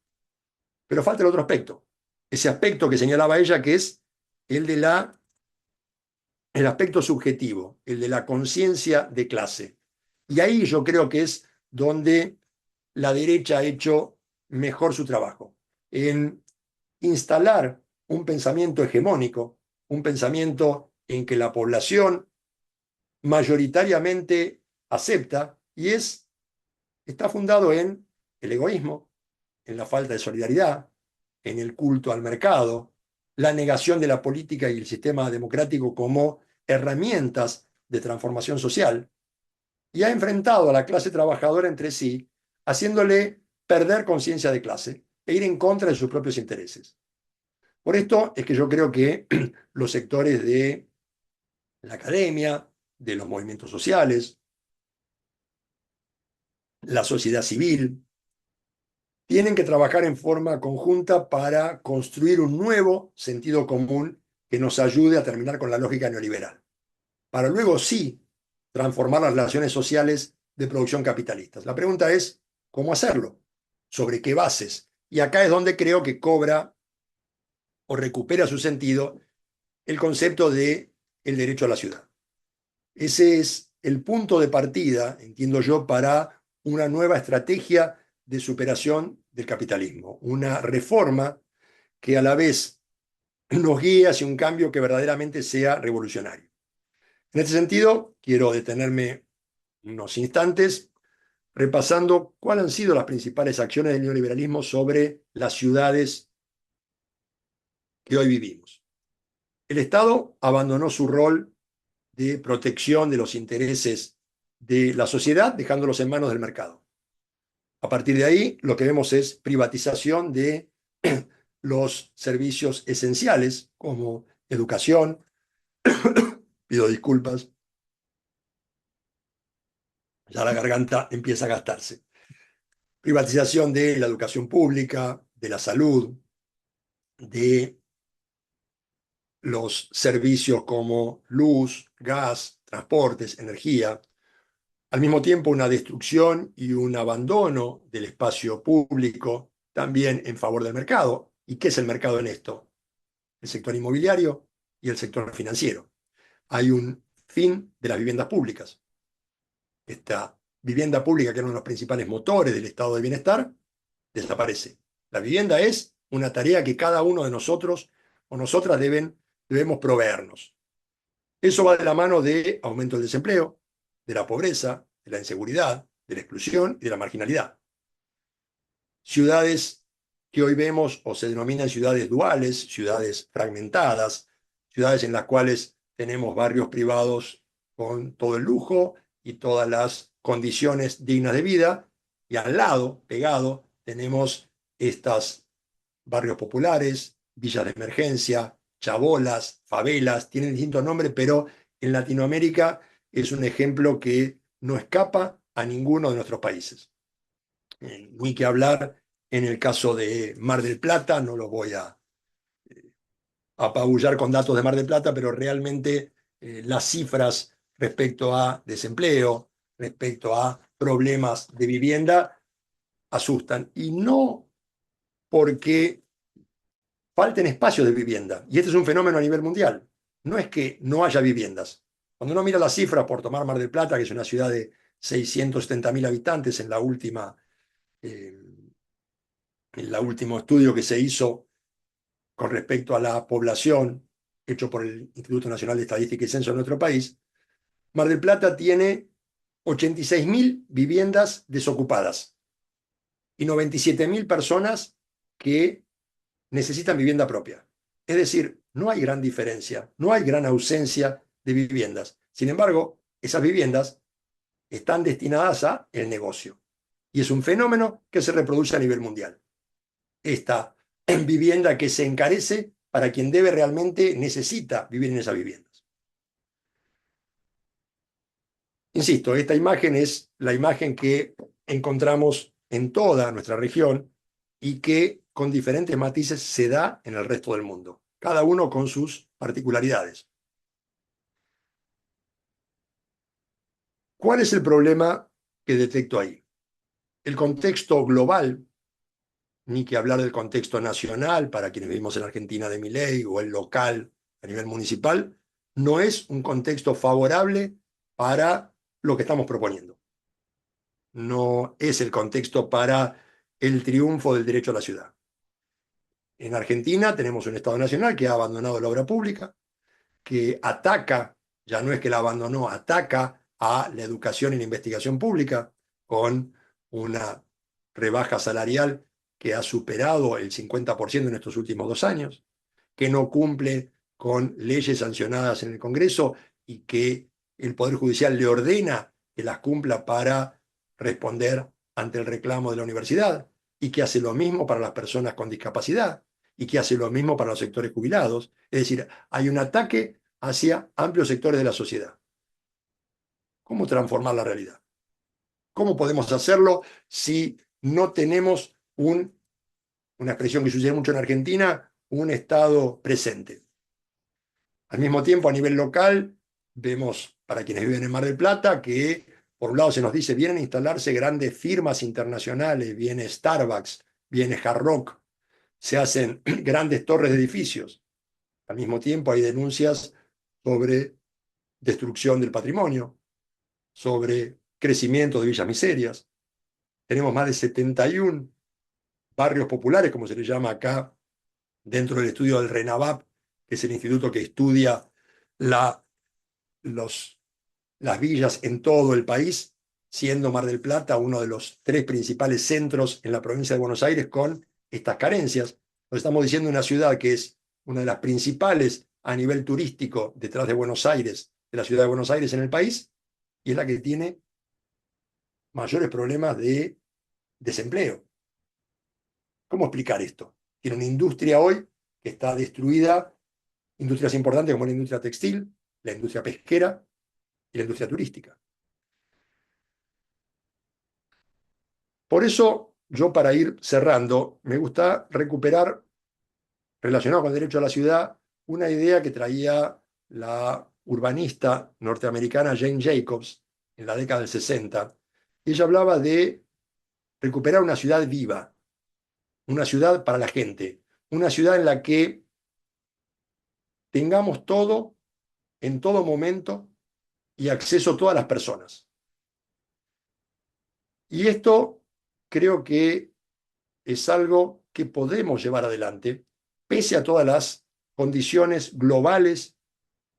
Pero falta el otro aspecto, ese aspecto que señalaba ella, que es el de el aspecto subjetivo, el de la conciencia de clase. Y ahí yo creo que es donde la derecha ha hecho mejor su trabajo, en instalar un pensamiento hegemónico, un pensamiento en que la población mayoritariamente acepta y está fundado en el egoísmo, en la falta de solidaridad, en el culto al mercado, la negación de la política y el sistema democrático como herramientas de transformación social, y ha enfrentado a la clase trabajadora entre sí, haciéndole perder conciencia de clase e ir en contra de sus propios intereses. Por esto es que yo creo que los sectores de la academia, de los movimientos sociales, la sociedad civil, tienen que trabajar en forma conjunta para construir un nuevo sentido común que nos ayude a terminar con la lógica neoliberal, para luego sí transformar las relaciones sociales de producción capitalistas. La pregunta es, ¿cómo hacerlo? ¿Sobre qué bases? Y acá es donde creo que cobra o recupera su sentido el concepto de el derecho a la ciudad. Ese es el punto de partida, entiendo yo, para una nueva estrategia de superación del capitalismo, una reforma que a la vez nos guíe hacia un cambio que verdaderamente sea revolucionario. En este sentido, quiero detenerme unos instantes repasando cuáles han sido las principales acciones del neoliberalismo sobre las ciudades que hoy vivimos. El Estado abandonó su rol de protección de los intereses de la sociedad, dejándolos en manos del mercado. A partir de ahí, lo que vemos es privatización de los servicios esenciales como educación, pido disculpas, ya la garganta empieza a gastarse, privatización de la educación pública, de la salud, de los servicios como luz, gas, transportes, energía. Al mismo tiempo, una destrucción y un abandono del espacio público también en favor del mercado. ¿Y qué es el mercado en esto? El sector inmobiliario y el sector financiero. Hay un fin de las viviendas públicas. Esta vivienda pública, que era uno de los principales motores del estado de bienestar, desaparece. La vivienda es una tarea que cada uno de nosotros o nosotras debemos proveernos. Eso va de la mano de aumento del desempleo, de la pobreza, de la inseguridad, de la exclusión y de la marginalidad. Ciudades que hoy vemos o se denominan ciudades duales, ciudades fragmentadas, ciudades en las cuales tenemos barrios privados con todo el lujo y todas las condiciones dignas de vida, y al lado, pegado, tenemos estos barrios populares, villas de emergencia, chabolas, favelas, tienen distintos nombres, pero en Latinoamérica es un ejemplo que no escapa a ninguno de nuestros países. Ni que hablar en el caso de Mar del Plata, no lo voy a apabullar con datos de Mar del Plata, pero realmente las cifras respecto a desempleo, respecto a problemas de vivienda, asustan. Y no porque falten espacios de vivienda. Y este es un fenómeno a nivel mundial. No es que no haya viviendas. Cuando uno mira las cifras, por tomar Mar del Plata, que es una ciudad de 670.000 habitantes eh, en la último estudio que se hizo con respecto a la población, hecho por el Instituto Nacional de Estadística y Censo de nuestro país, Mar del Plata tiene 86.000 viviendas desocupadas y 97.000 personas que necesitan vivienda propia. Es decir, no hay gran diferencia, no hay gran ausencia de viviendas. Sin embargo, esas viviendas están destinadas a el negocio. Y es un fenómeno que se reproduce a nivel mundial. Esta vivienda que se encarece para quien debe realmente necesita vivir en esas viviendas. Insisto, esta imagen es la imagen que encontramos en toda nuestra región y que con diferentes matices se da en el resto del mundo, cada uno con sus particularidades. ¿Cuál es el problema que detecto ahí? El contexto global, ni que hablar del contexto nacional para quienes vivimos en Argentina de Milei o el local a nivel municipal, no es un contexto favorable para lo que estamos proponiendo. No es el contexto para el triunfo del derecho a la ciudad. En Argentina tenemos un Estado nacional que ha abandonado la obra pública, que ataca, ya no es que la abandonó, ataca a la educación y la investigación pública, con una rebaja salarial que ha superado el 50% en estos últimos 2 años, que no cumple con leyes sancionadas en el Congreso y que el Poder Judicial le ordena que las cumpla para responder ante el reclamo de la universidad, y que hace lo mismo para las personas con discapacidad, y que hace lo mismo para los sectores jubilados. Es decir, hay un ataque hacia amplios sectores de la sociedad. ¿Cómo transformar la realidad? ¿Cómo podemos hacerlo si no tenemos una expresión que sucede mucho en Argentina, un Estado presente? Al mismo tiempo, a nivel local, vemos, para quienes viven en Mar del Plata, que por un lado se nos dice, vienen a instalarse grandes firmas internacionales, viene Starbucks, viene Hard Rock, se hacen grandes torres de edificios. Al mismo tiempo hay denuncias sobre destrucción del patrimonio, sobre crecimiento de villas miserias. Tenemos más de 71 barrios populares, como se les llama acá, dentro del estudio del RENAVAP, que es el instituto que estudia la, las villas en todo el país, siendo Mar del Plata uno de los 3 principales centros en la provincia de Buenos Aires con estas carencias. Nos estamos diciendo una ciudad que es una de las principales a nivel turístico detrás de Buenos Aires, de la ciudad de Buenos Aires en el país, y es la que tiene mayores problemas de desempleo. ¿Cómo explicar esto? Tiene una industria hoy que está destruida, industrias importantes como la industria textil, la industria pesquera y la industria turística. Por eso, yo, para ir cerrando, me gusta recuperar, relacionado con el derecho a la ciudad, una idea que traía la urbanista norteamericana Jane Jacobs en la década del 60. Ella hablaba de recuperar una ciudad viva, una ciudad para la gente, una ciudad en la que tengamos todo, en todo momento, y acceso a todas las personas. Y esto creo que es algo que podemos llevar adelante, pese a todas las condiciones globales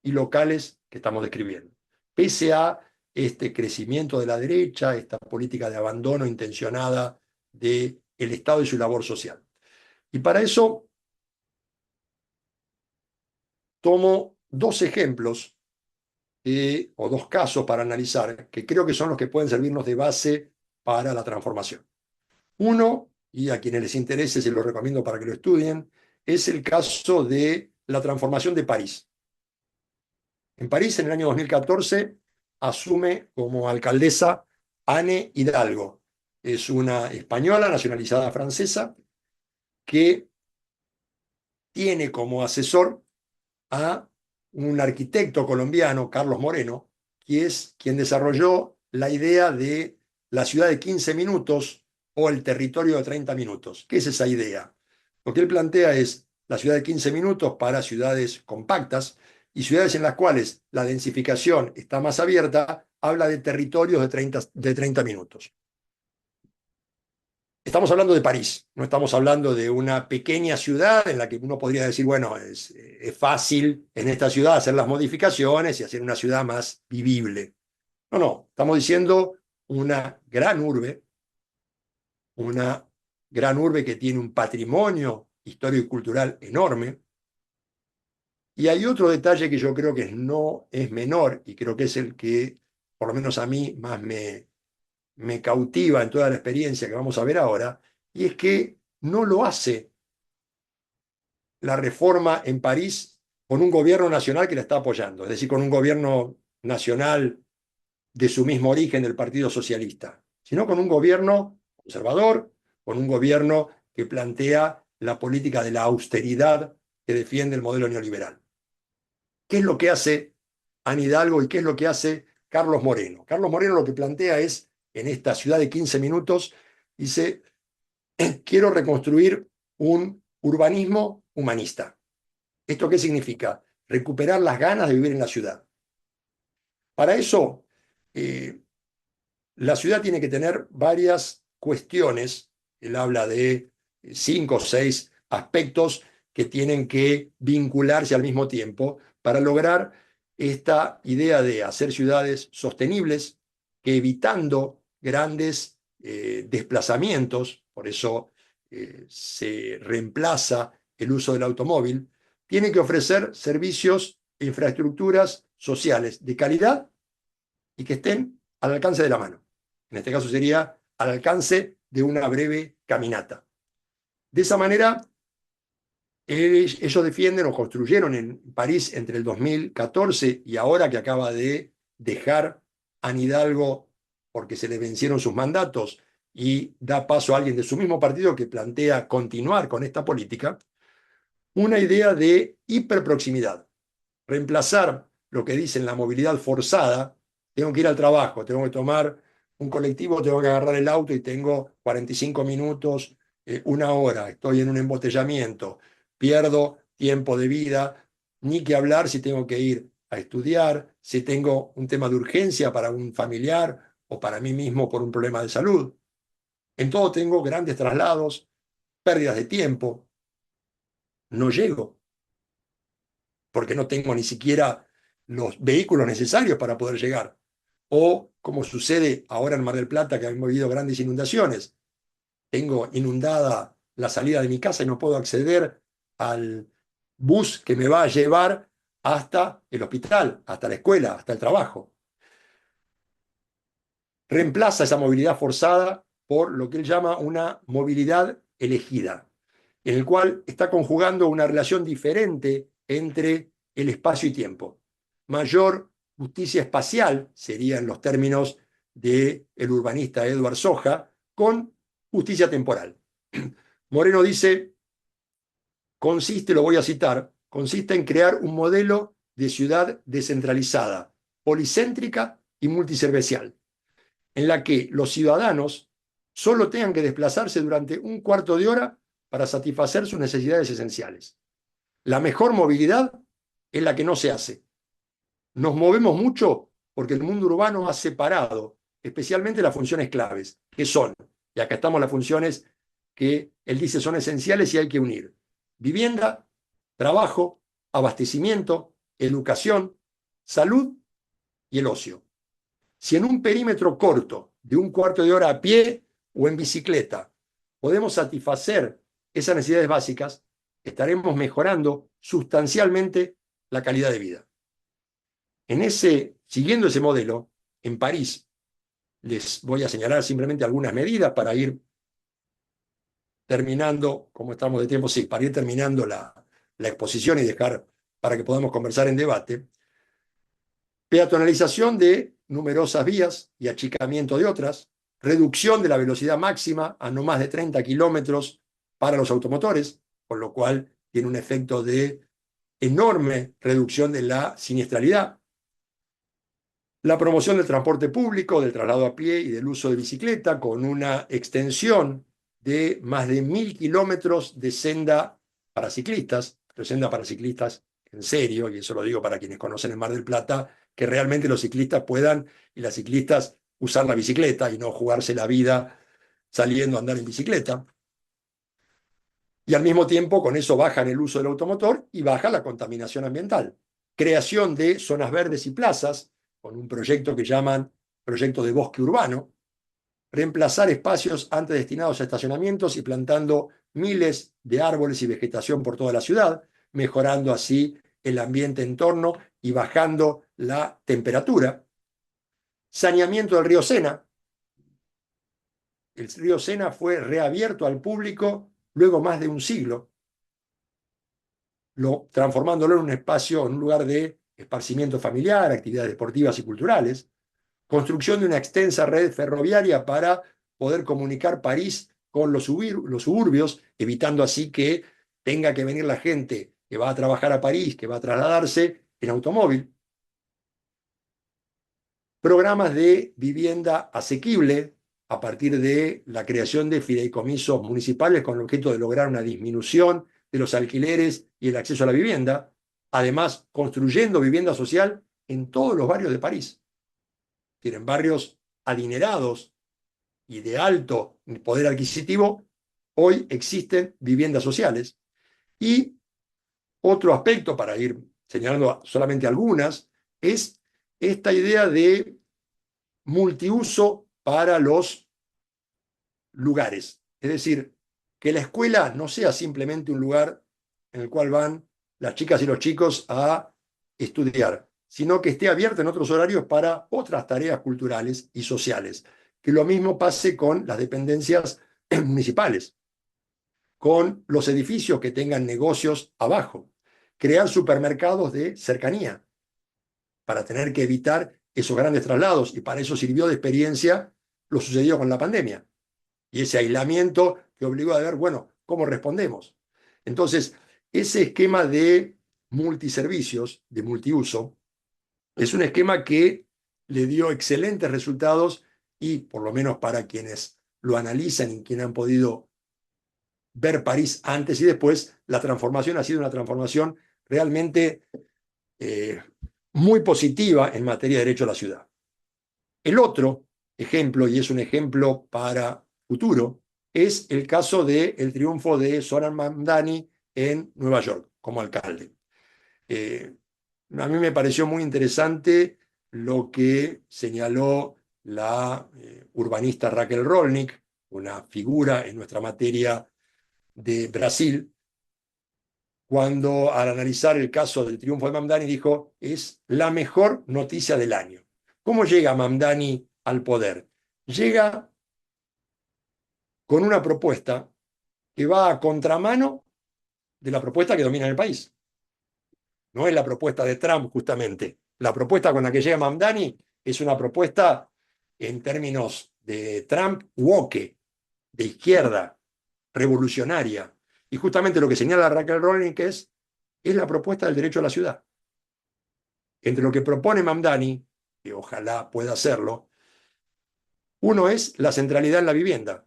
y locales que estamos describiendo, pese a este crecimiento de la derecha, esta política de abandono intencionada del Estado y su labor social. Y para eso tomo 2 ejemplos o 2 casos para analizar, que creo que son los que pueden servirnos de base para la transformación. Uno, y a quienes les interese se los recomiendo para que lo estudien, es el caso de la transformación de París. En París, en el año 2014, asume como alcaldesa Anne Hidalgo. Es una española nacionalizada francesa que tiene como asesor a un arquitecto colombiano, Carlos Moreno, que es quien desarrolló la idea de la ciudad de 15 minutos o el territorio de 30 minutos. ¿Qué es esa idea? Lo que él plantea es la ciudad de 15 minutos para ciudades compactas, y ciudades en las cuales la densificación está más abierta, habla de territorios de 30 minutos. Estamos hablando de París, no estamos hablando de una pequeña ciudad en la que uno podría decir, bueno, es fácil en esta ciudad hacer las modificaciones y hacer una ciudad más vivible. No, no, estamos diciendo una gran urbe que tiene un patrimonio histórico y cultural enorme. Y hay otro detalle que yo creo que no es menor, y creo que es el que, por lo menos a mí, más me cautiva en toda la experiencia que vamos a ver ahora, y es que no lo hace la reforma en París con un gobierno nacional que la está apoyando, es decir, con un gobierno nacional de su mismo origen, del Partido Socialista, sino con un gobierno conservador, con un gobierno que plantea la política de la austeridad que defiende el modelo neoliberal. ¿Qué es lo que hace Anne Hidalgo y qué es lo que hace Carlos Moreno? Carlos Moreno lo que plantea es, en esta ciudad de 15 minutos, dice, quiero reconstruir un urbanismo humanista. ¿Esto qué significa? Recuperar las ganas de vivir en la ciudad. Para eso, la ciudad tiene que tener varias cuestiones. Él habla de 5 o 6 aspectos que tienen que vincularse al mismo tiempo para lograr esta idea de hacer ciudades sostenibles, que evitando grandes desplazamientos, por eso se reemplaza el uso del automóvil, tiene que ofrecer servicios e infraestructuras sociales de calidad y que estén al alcance de la mano. En este caso sería al alcance de una breve caminata. De esa manera, ellos defienden o construyeron en París entre el 2014 y ahora que acaba de dejar Anne Hidalgo porque se le vencieron sus mandatos y da paso a alguien de su mismo partido que plantea continuar con esta política, una idea de hiperproximidad, reemplazar lo que dicen la movilidad forzada. Tengo que ir al trabajo, tengo que tomar un colectivo, tengo que agarrar el auto y tengo 45 minutos, una hora, estoy en un embotellamiento, pierdo tiempo de vida, ni que hablar si tengo que ir a estudiar, si tengo un tema de urgencia para un familiar o para mí mismo por un problema de salud. En todo tengo grandes traslados, pérdidas de tiempo, no llego porque no tengo ni siquiera los vehículos necesarios para poder llegar. O como sucede ahora en Mar del Plata, que han habido grandes inundaciones, tengo inundada la salida de mi casa y no puedo acceder al bus que me va a llevar hasta el hospital, hasta la escuela, hasta el trabajo. Reemplaza esa movilidad forzada por lo que él llama una movilidad elegida, en el cual está conjugando una relación diferente entre el espacio y tiempo. Mayor justicia espacial, serían los términos del urbanista Edward Soja, con justicia temporal. Moreno dice, consiste, lo voy a citar, consiste en crear un modelo de ciudad descentralizada, policéntrica y multiservicial, en la que los ciudadanos solo tengan que desplazarse durante un cuarto de hora para satisfacer sus necesidades esenciales. La mejor movilidad es la que no se hace. Nos movemos mucho porque el mundo urbano ha separado especialmente las funciones claves, que son, y acá estamos las funciones que él dice son esenciales y hay que unir: vivienda, trabajo, abastecimiento, educación, salud y el ocio. Si en un perímetro corto de un cuarto de hora a pie o en bicicleta podemos satisfacer esas necesidades básicas, estaremos mejorando sustancialmente la calidad de vida. Siguiendo ese modelo, en París, les voy a señalar simplemente algunas medidas para ir terminando, como estamos de tiempo, sí, para ir terminando la exposición y dejar para que podamos conversar en debate. Peatonalización de numerosas vías y achicamiento de otras, reducción de la velocidad máxima a no más de 30 kilómetros para los automotores, con lo cual tiene un efecto de enorme reducción de la siniestralidad. La promoción del transporte público, del traslado a pie y del uso de bicicleta, con una extensión de más de 1.000 kilómetros de senda para ciclistas, pero senda para ciclistas en serio, y eso lo digo para quienes conocen el Mar del Plata, que realmente los ciclistas puedan, y las ciclistas, usar la bicicleta y no jugarse la vida saliendo a andar en bicicleta. Y al mismo tiempo con eso bajan el uso del automotor y baja la contaminación ambiental. Creación de zonas verdes y plazas, con un proyecto que llaman proyecto de bosque urbano, reemplazar espacios antes destinados a estacionamientos y plantando miles de árboles y vegetación por toda la ciudad, mejorando así el ambiente en torno y bajando la temperatura. Saneamiento del río Sena. El río Sena fue reabierto al público luego más de un siglo, transformándolo en un espacio, en un lugar de esparcimiento familiar, actividades deportivas y culturales. Construcción de una extensa red ferroviaria para poder comunicar París con los suburbios, evitando así que tenga que venir la gente que va a trabajar a París, que va a trasladarse en automóvil. Programas de vivienda asequible a partir de la creación de fideicomisos municipales con el objeto de lograr una disminución de los alquileres y el acceso a la vivienda. Además, construyendo vivienda social en todos los barrios de París. Tienen barrios adinerados y de alto poder adquisitivo, hoy existen viviendas sociales. Y otro aspecto, para ir señalando solamente algunas, es esta idea de multiuso para los lugares. Es decir, que la escuela no sea simplemente un lugar en el cual van las chicas y los chicos a estudiar, sino que esté abierta en otros horarios para otras tareas culturales y sociales. Que lo mismo pase con las dependencias municipales, con los edificios que tengan negocios abajo, crear supermercados de cercanía para tener que evitar esos grandes traslados, y para eso sirvió de experiencia lo sucedido con la pandemia y ese aislamiento que obligó a ver, bueno, ¿cómo respondemos? Entonces, ese esquema de multiservicios, de multiuso, es un esquema que le dio excelentes resultados y, por lo menos para quienes lo analizan y quienes han podido ver París antes y después, la transformación ha sido una transformación realmente eh, muy positiva en materia de derecho a la ciudad. El otro ejemplo, y es un ejemplo para futuro, es el caso del triunfo de Zoran Mamdani en Nueva York como alcalde. Eh, a mí me pareció muy interesante lo que señaló la urbanista Raquel Rolnick, una figura en nuestra materia de Brasil, cuando al analizar el caso del triunfo de Mamdani dijo, es la mejor noticia del año. ¿Cómo llega Mamdani al poder? Llega con una propuesta que va a contramano de la propuesta que domina el país. No es la propuesta de Trump, justamente. La propuesta con la que llega Mamdani es una propuesta en términos de Trump woke, de izquierda, revolucionaria. Y justamente lo que señala Raquel Rolnick es la propuesta del derecho a la ciudad. Entre lo que propone Mamdani, que ojalá pueda hacerlo, uno es la centralidad en la vivienda,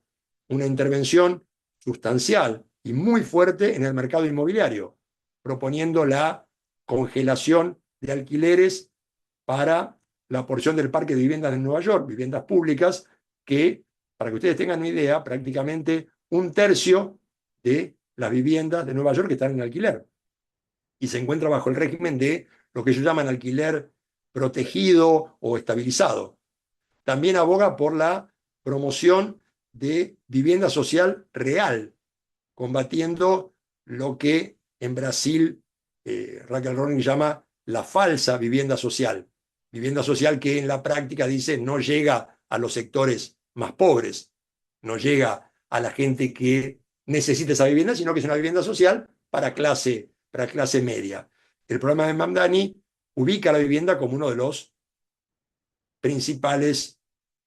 una intervención sustancial y muy fuerte en el mercado inmobiliario, proponiendo la congelación de alquileres para la porción del parque de viviendas de Nueva York, viviendas públicas, que, para que ustedes tengan una idea, prácticamente un tercio de las viviendas de Nueva York están en alquiler y se encuentra bajo el régimen de lo que ellos llaman alquiler protegido o estabilizado. También aboga por la promoción de vivienda social real, combatiendo lo que en Brasil Raquel Rolnick llama la falsa vivienda social que en la práctica dice no llega a los sectores más pobres, no llega a la gente que necesita esa vivienda, sino que es una vivienda social para clase media. El programa de Mamdani ubica la vivienda como uno de los principales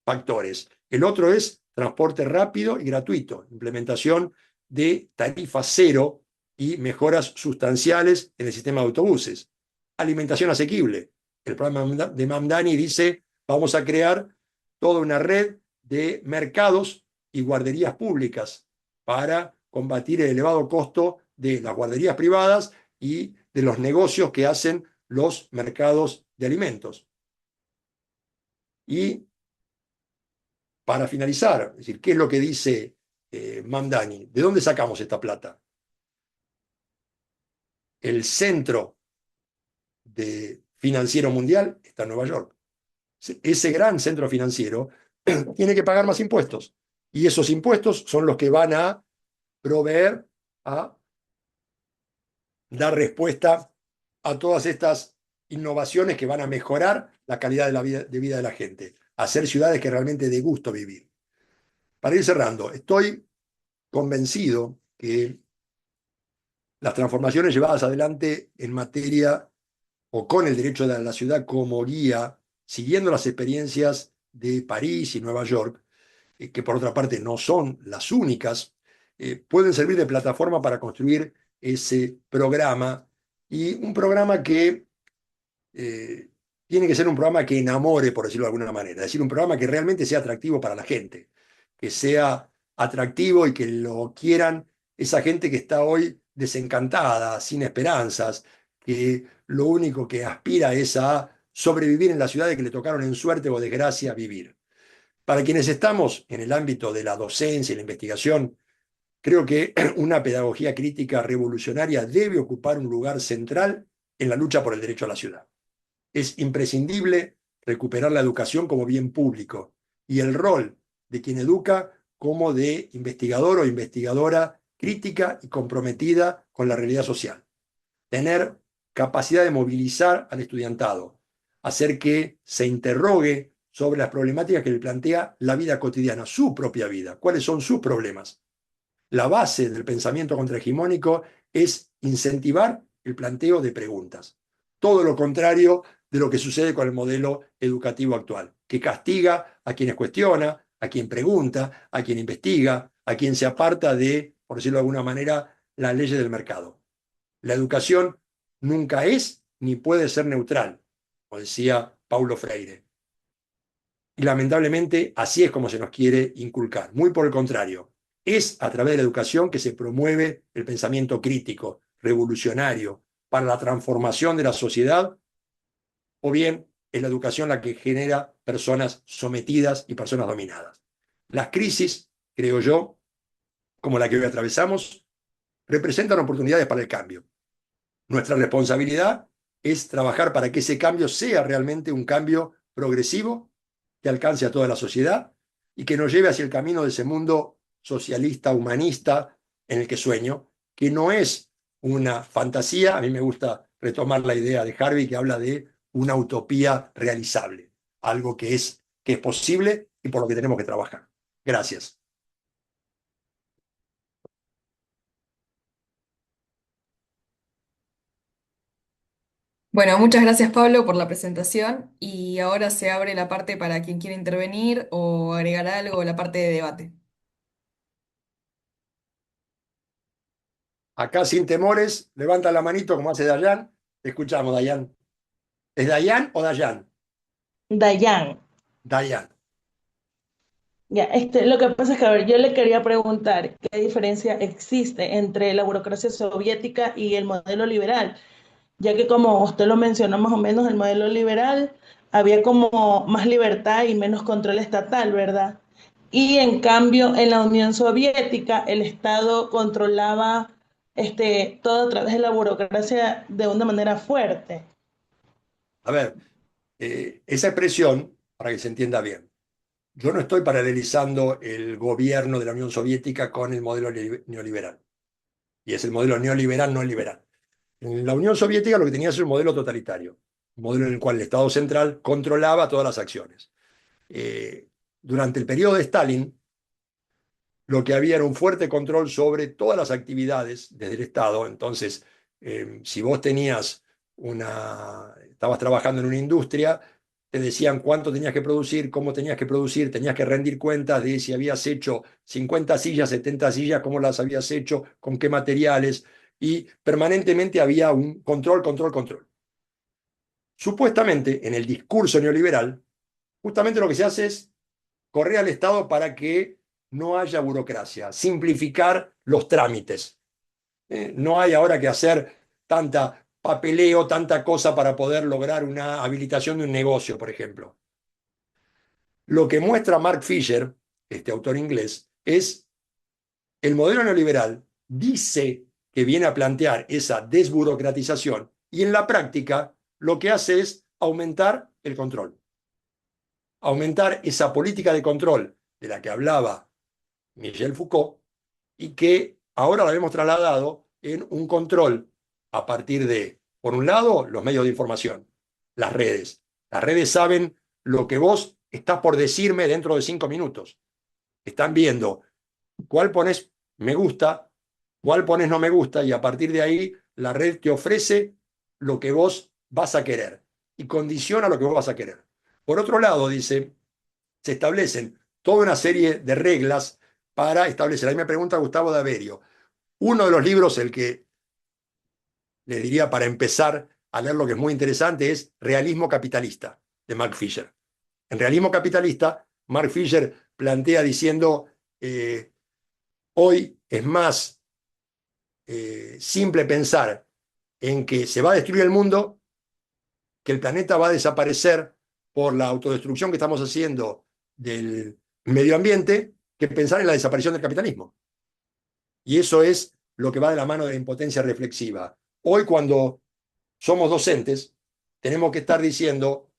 factores. El otro es transporte rápido y gratuito, implementación de tarifa cero y mejoras sustanciales en el sistema de autobuses. Alimentación asequible. El programa de Mamdani dice, vamos a crear toda una red de mercados y guarderías públicas para combatir el elevado costo de las guarderías privadas y de los negocios que hacen los mercados de alimentos. Y para finalizar, es decir, ¿qué es lo que dice Mamdani? ¿De dónde sacamos esta plata? El centro financiero mundial está en Nueva York. Ese gran centro financiero tiene que pagar más impuestos. Y esos impuestos son los que van a proveer, a dar respuesta a todas estas innovaciones que van a mejorar la calidad de vida de la gente, hacer ciudades que realmente dé gusto vivir. Para ir cerrando, estoy convencido que las transformaciones llevadas adelante en materia o con el derecho de la ciudad como guía, siguiendo las experiencias de París y Nueva York, que por otra parte no son las únicas, pueden servir de plataforma para construir ese programa, y un programa que tiene que ser un programa que enamore, por decirlo de alguna manera, es decir, un programa que realmente sea atractivo para la gente, que sea atractivo y que lo quieran esa gente que está hoy desencantada, sin esperanzas, que lo único que aspira es a sobrevivir en la ciudad de que le tocaron en suerte o desgracia vivir. Para quienes estamos en el ámbito de la docencia y la investigación, creo que una pedagogía crítica revolucionaria debe ocupar un lugar central en la lucha por el derecho a la ciudad. Es imprescindible recuperar la educación como bien público y el rol de quien educa como de investigador o investigadora crítica y comprometida con la realidad social. Tener capacidad de movilizar al estudiantado, hacer que se interrogue sobre las problemáticas que le plantea la vida cotidiana, su propia vida, cuáles son sus problemas. La base del pensamiento contrahegemónico es incentivar el planteo de preguntas. Todo lo contrario de lo que sucede con el modelo educativo actual, que castiga a quienes cuestiona, a quien pregunta, a quien investiga, a quien se aparta de, por decirlo de alguna manera, las leyes del mercado. La educación nunca es ni puede ser neutral, como decía Paulo Freire. Y lamentablemente así es como se nos quiere inculcar. Muy por el contrario, es a través de la educación que se promueve el pensamiento crítico, revolucionario, para la transformación de la sociedad, o bien es la educación la que genera personas sometidas y personas dominadas. Las crisis, creo yo, como la que hoy atravesamos, representan oportunidades para el cambio. Nuestra responsabilidad es trabajar para que ese cambio sea realmente un cambio progresivo que alcance a toda la sociedad y que nos lleve hacia el camino de ese mundo socialista, humanista, en el que sueño, que no es una fantasía. A mí me gusta retomar la idea de Harvey que habla de una utopía realizable, algo que es posible y por lo que tenemos que trabajar. Gracias. Bueno, muchas gracias Pablo por la presentación y ahora se abre la parte para quien quiera intervenir o agregar algo, la parte de debate. Acá sin temores, levanta la manito como hace Dayan. Te escuchamos, Dayan. ¿Es Dayan o Dayan? Dayan. Dayan. Ya, lo que pasa es que, a ver, yo le quería preguntar qué diferencia existe entre la burocracia soviética y el modelo liberal, ya que como usted lo mencionó más o menos, el modelo liberal había como más libertad y menos control estatal, ¿verdad? Y en cambio, en la Unión Soviética, el Estado controlaba todo a través de la burocracia de una manera fuerte. A ver, esa expresión, para que se entienda bien, yo no estoy paralelizando el gobierno de la Unión Soviética con el modelo neoliberal. Y es el modelo neoliberal no liberal. En la Unión Soviética lo que tenía es un modelo totalitario, un modelo en el cual el Estado central controlaba todas las acciones. Durante el periodo de Stalin, lo que había era un fuerte control sobre todas las actividades desde el Estado. Entonces, si vos estabas trabajando en una industria, te decían cuánto tenías que producir, cómo tenías que producir, tenías que rendir cuentas de si habías hecho 50 sillas, 70 sillas, cómo las habías hecho, con qué materiales, y permanentemente había un control, control, control. Supuestamente, en el discurso neoliberal, justamente lo que se hace es correr al Estado para que no haya burocracia, simplificar los trámites. No hay ahora que hacer tanta papeleo, tanta cosa para poder lograr una habilitación de un negocio, por ejemplo. Lo que muestra Mark Fisher, este autor inglés, es el modelo neoliberal dice que viene a plantear esa desburocratización y en la práctica lo que hace es aumentar el control, aumentar esa política de control de la que hablaba Michel Foucault y que ahora la hemos trasladado en un control a partir de, por un lado, los medios de información, las redes. Las redes saben lo que vos estás por decirme dentro de 5 minutos. Están viendo cuál pones me gusta, cuál pones no me gusta y a partir de ahí la red te ofrece lo que vos vas a querer y condiciona lo que vos vas a querer. Por otro lado, dice, se establecen toda una serie de reglas para establecer. Ahí me pregunta Gustavo Daverio. Uno de los libros, el que le diría para empezar a leer lo que es muy interesante, es Realismo Capitalista, de Mark Fisher. En Realismo Capitalista, Mark Fisher plantea diciendo, hoy es más simple pensar en que se va a destruir el mundo, que el planeta va a desaparecer por la autodestrucción que estamos haciendo del medio ambiente, que pensar en la desaparición del capitalismo. Y eso es lo que va de la mano de la impotencia reflexiva. Hoy, cuando somos docentes, tenemos que estar diciendo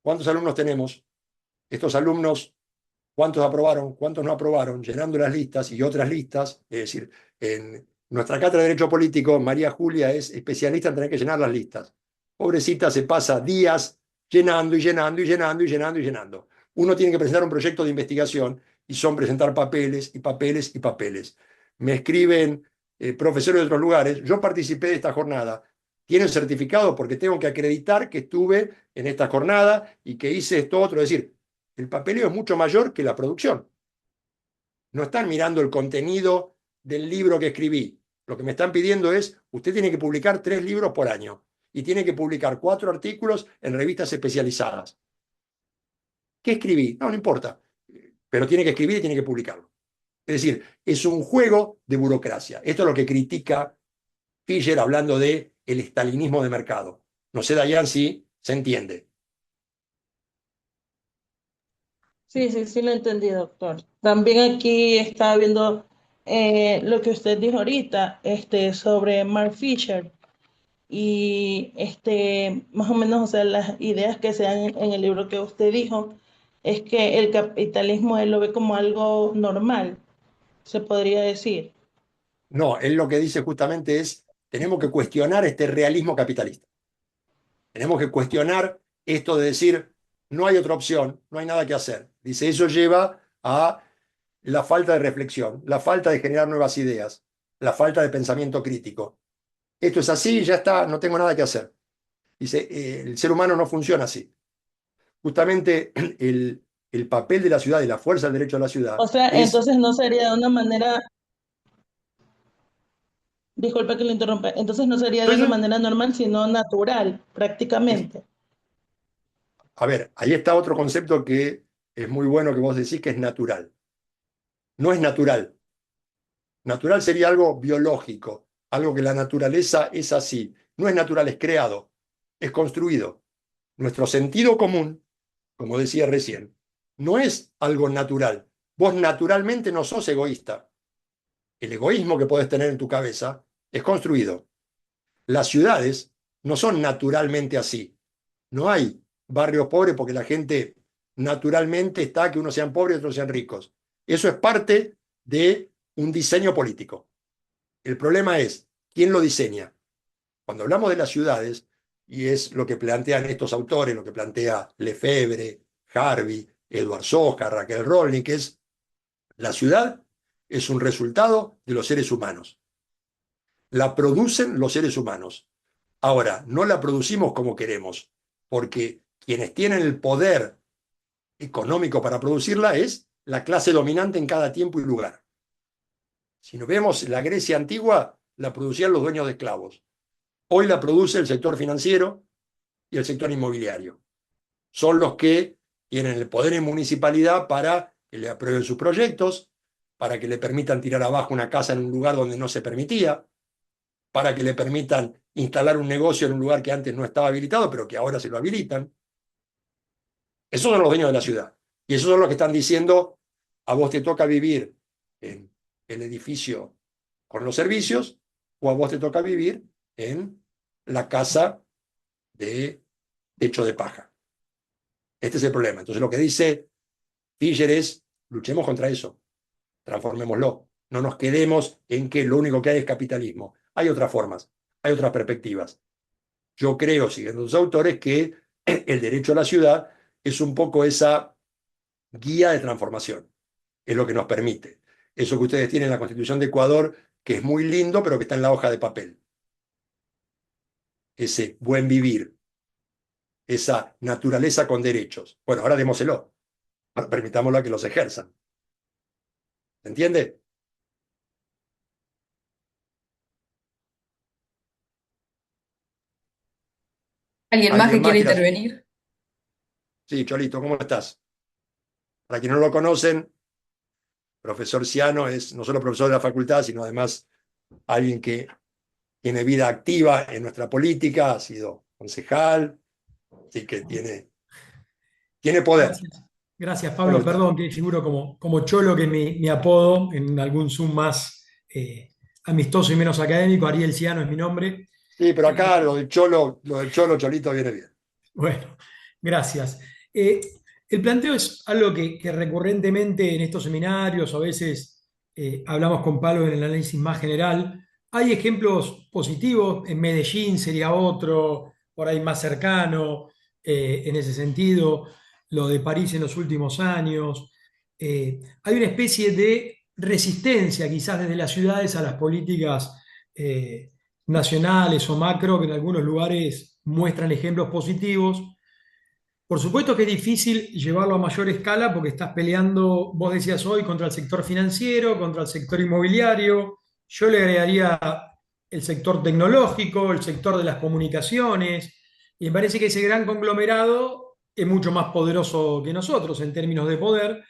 cuántos alumnos tenemos, estos alumnos, cuántos aprobaron, cuántos no aprobaron, llenando las listas y otras listas. Es decir, en nuestra cátedra de Derecho Político, María Julia es especialista en tener que llenar las listas. Pobrecita, se pasa días llenando y llenando y llenando y llenando y llenando. Uno tiene que presentar un proyecto de investigación y son presentar papeles y papeles y papeles. Me escriben profesores de otros lugares, yo participé de esta jornada, tienen certificado porque tengo que acreditar que estuve en esta jornada y que hice esto otro. Es decir, el papeleo es mucho mayor que la producción. No están mirando el contenido del libro que escribí. Lo que me están pidiendo es, usted tiene que publicar 3 libros por año y tiene que publicar 4 artículos en revistas especializadas. ¿Qué escribí? No, no importa, pero tiene que escribir y tiene que publicarlo. Es decir, es un juego de burocracia. Esto es lo que critica Fischer hablando de el estalinismo de mercado. No sé, Dayan, si se entiende. Sí, sí, sí lo entendí, doctor. También aquí estaba viendo lo que usted dijo ahorita, sobre Mark Fisher y más o menos, o sea, las ideas que se dan en el libro que usted dijo, es que el capitalismo él lo ve como algo normal, se podría decir. No, él lo que dice justamente es, tenemos que cuestionar este realismo capitalista. Tenemos que cuestionar esto de decir, no hay otra opción, no hay nada que hacer. Dice, eso lleva a la falta de reflexión, la falta de generar nuevas ideas, la falta de pensamiento crítico. Esto es así, ya está, no tengo nada que hacer. Dice, el ser humano no funciona así. Justamente el papel de la ciudad y la fuerza del derecho a la O ciudad sea, es, entonces no sería de una manera, disculpe que lo interrumpa, entonces no sería de una entonces, manera normal, sino natural, prácticamente. a ver, ahí está otro concepto que es muy bueno que vos decís que es natural. No es natural. Natural sería algo biológico, algo que la naturaleza es así. No es natural, es creado, es construido. Nuestro sentido común, como decía recién, no es algo natural. Vos naturalmente no sos egoísta. El egoísmo que podés tener en tu cabeza es construido. Las ciudades no son naturalmente así. No hay barrios pobres porque la gente naturalmente está que unos sean pobres y otros sean ricos. Eso es parte de un diseño político. El problema es, ¿quién lo diseña? Cuando hablamos de las ciudades, y es lo que plantean estos autores, lo que plantea Lefebvre, Harvey, Edward Soja, Raquel Rolnik, es la ciudad es un resultado de los seres humanos. La producen los seres humanos. Ahora, no la producimos como queremos, porque quienes tienen el poder económico para producirla es la clase dominante en cada tiempo y lugar. Si nos vemos la Grecia antigua, la producían los dueños de esclavos. Hoy la produce el sector financiero y el sector inmobiliario. Son los que tienen el poder en municipalidad para que le aprueben sus proyectos, para que le permitan tirar abajo una casa en un lugar donde no se permitía, para que le permitan instalar un negocio en un lugar que antes no estaba habilitado, pero que ahora se lo habilitan. Esos son los dueños de la ciudad. Y esos son los que están diciendo, a vos te toca vivir en el edificio con los servicios, o a vos te toca vivir en la casa de techo de paja. Este es el problema. Entonces lo que dice Fischer es, luchemos contra eso, transformémoslo. No nos quedemos en que lo único que hay es capitalismo. Hay otras formas, hay otras perspectivas. Yo creo, siguiendo los autores, que el derecho a la ciudad es un poco esa guía de transformación. Es lo que nos permite. Eso que ustedes tienen en la Constitución de Ecuador, que es muy lindo, pero que está en la hoja de papel. Ese buen vivir, esa naturaleza con derechos. Bueno, ahora démoselo. Permitámoslo a que los ejerzan. ¿Se entiende? ¿Alguien más que ¿Alguien más quiera quiere hacer? intervenir? Sí, Cholito, ¿cómo estás? Para quienes no lo conocen, profesor Ciano es no solo profesor de la facultad, sino además alguien que tiene vida activa en nuestra política, ha sido concejal, así que tiene poder. Gracias. Gracias, ¿Cómo Pablo. está? Perdón que figuro como Cholo, que es mi apodo, en algún Zoom más amistoso y menos académico. Ariel Ciano es mi nombre. Sí, pero acá lo del Cholo Cholito viene bien. Bueno, gracias. Eh, el planteo es algo que recurrentemente en estos seminarios, a veces hablamos con Pablo en el análisis más general. Hay ejemplos positivos, en Medellín sería otro, por ahí más cercano, en ese sentido, lo de París en los últimos años. Hay una especie de resistencia quizás desde las ciudades a las políticas nacionales o macro que en algunos lugares muestran ejemplos positivos. Por supuesto que es difícil llevarlo a mayor escala porque estás peleando, vos decías hoy, contra el sector financiero, contra el sector inmobiliario. Yo le agregaría el sector tecnológico, el sector de las comunicaciones, y me parece que ese gran conglomerado es mucho más poderoso que nosotros en términos de poder.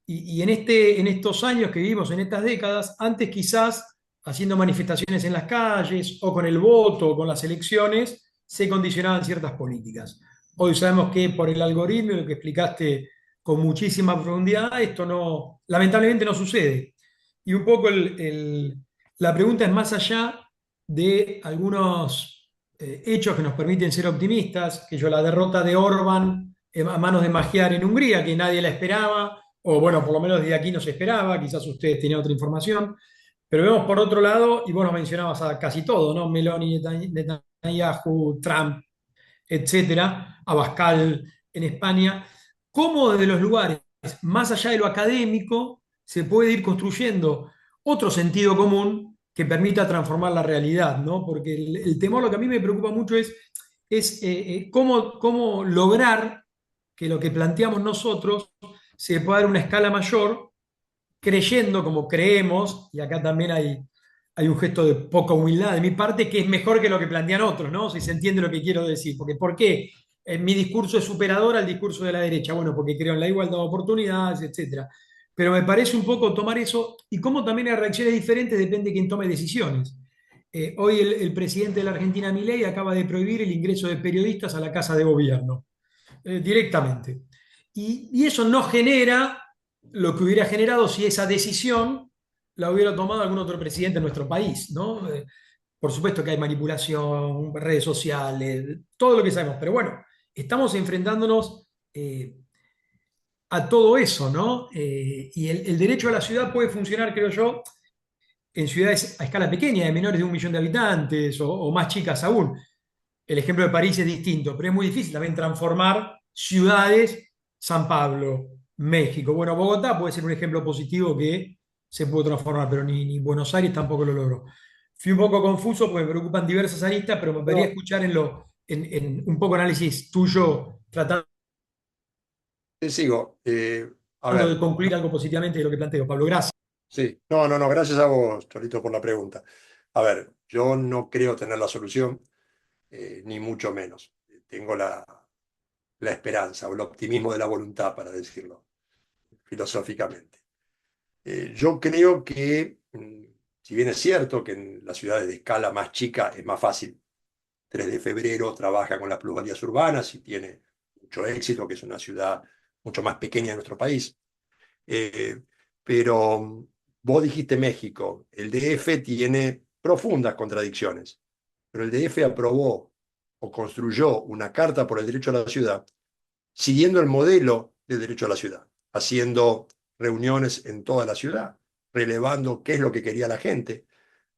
Y en estos años que vivimos, en estas décadas, antes quizás haciendo manifestaciones en las calles o con el voto o con las elecciones, se condicionaban ciertas políticas. Hoy sabemos que por el algoritmo, lo que explicaste con muchísima profundidad, esto no, lamentablemente no sucede. Y un poco la pregunta es más allá de algunos hechos que nos permiten ser optimistas, que yo la derrota de Orbán a manos de Magyar en Hungría, que nadie la esperaba, o bueno, por lo menos desde aquí no se esperaba, quizás ustedes tenían otra información, pero vemos por otro lado, y vos nos mencionabas a casi todo, ¿no? Meloni, Netanyahu, Trump, etcétera, Abascal en España, cómo desde los lugares, más allá de lo académico, se puede ir construyendo otro sentido común que permita transformar la realidad, ¿no? Porque el temor, lo que a mí me preocupa mucho es cómo lograr que lo que planteamos nosotros se pueda dar una escala mayor, creyendo como creemos, y acá también hay un gesto de poca humildad de mi parte, que es mejor que lo que plantean otros, ¿no? Si se entiende lo que quiero decir. Porque ¿por qué mi discurso es superador al discurso de la derecha? Bueno, porque creo en la igualdad de oportunidades, etcétera. Pero me parece un poco tomar eso, y cómo también hay reacciones diferentes, depende de quién tome decisiones. Hoy el presidente de la Argentina, Milei, acaba de prohibir el ingreso de periodistas a la Casa de Gobierno directamente. Y eso no genera lo que hubiera generado si esa decisión la hubiera tomado algún otro presidente de nuestro país, ¿no? Por supuesto que hay manipulación, redes sociales, todo lo que sabemos, pero bueno, estamos enfrentándonos a todo eso, ¿no? Y el derecho a la ciudad puede funcionar, creo yo, en ciudades a escala pequeña, de menores de 1 millón de habitantes o más chicas aún. El ejemplo de París es distinto, pero es muy difícil también transformar ciudades, San Pablo, México. Bueno, Bogotá puede ser un ejemplo positivo que se pudo transformar, pero ni Buenos Aires tampoco lo logró. Fui un poco confuso porque me preocupan diversas aristas, pero me podría No, escuchar en un poco análisis tuyo, tratando te sigo. A de ver, concluir algo positivamente de lo que planteo. Pablo, gracias. sí. No, no, no, gracias a vos, Cholito, por la pregunta. A ver, yo no creo tener la solución, ni mucho menos. Tengo la esperanza o el optimismo de la voluntad, para decirlo filosóficamente. Yo creo que, si bien es cierto que en las ciudades de escala más chica es más fácil, 3 de febrero trabaja con las plusvalías urbanas y tiene mucho éxito, que es una ciudad mucho más pequeña de nuestro país. Eh, pero vos dijiste México, el DF tiene profundas contradicciones, pero el DF aprobó o construyó una carta por el derecho a la ciudad siguiendo el modelo del derecho a la ciudad, haciendo reuniones en toda la ciudad, relevando qué es lo que quería la gente.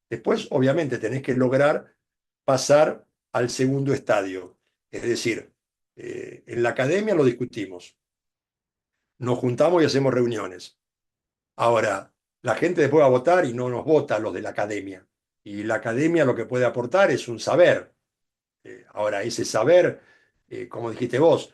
Después, obviamente, tenés que lograr pasar al segundo estadio. Es decir, en la academia lo discutimos, nos juntamos y hacemos reuniones. Ahora, la gente después va a votar y no nos vota los de la academia. Y la academia lo que puede aportar es un saber. Ahora, ese saber, como dijiste vos,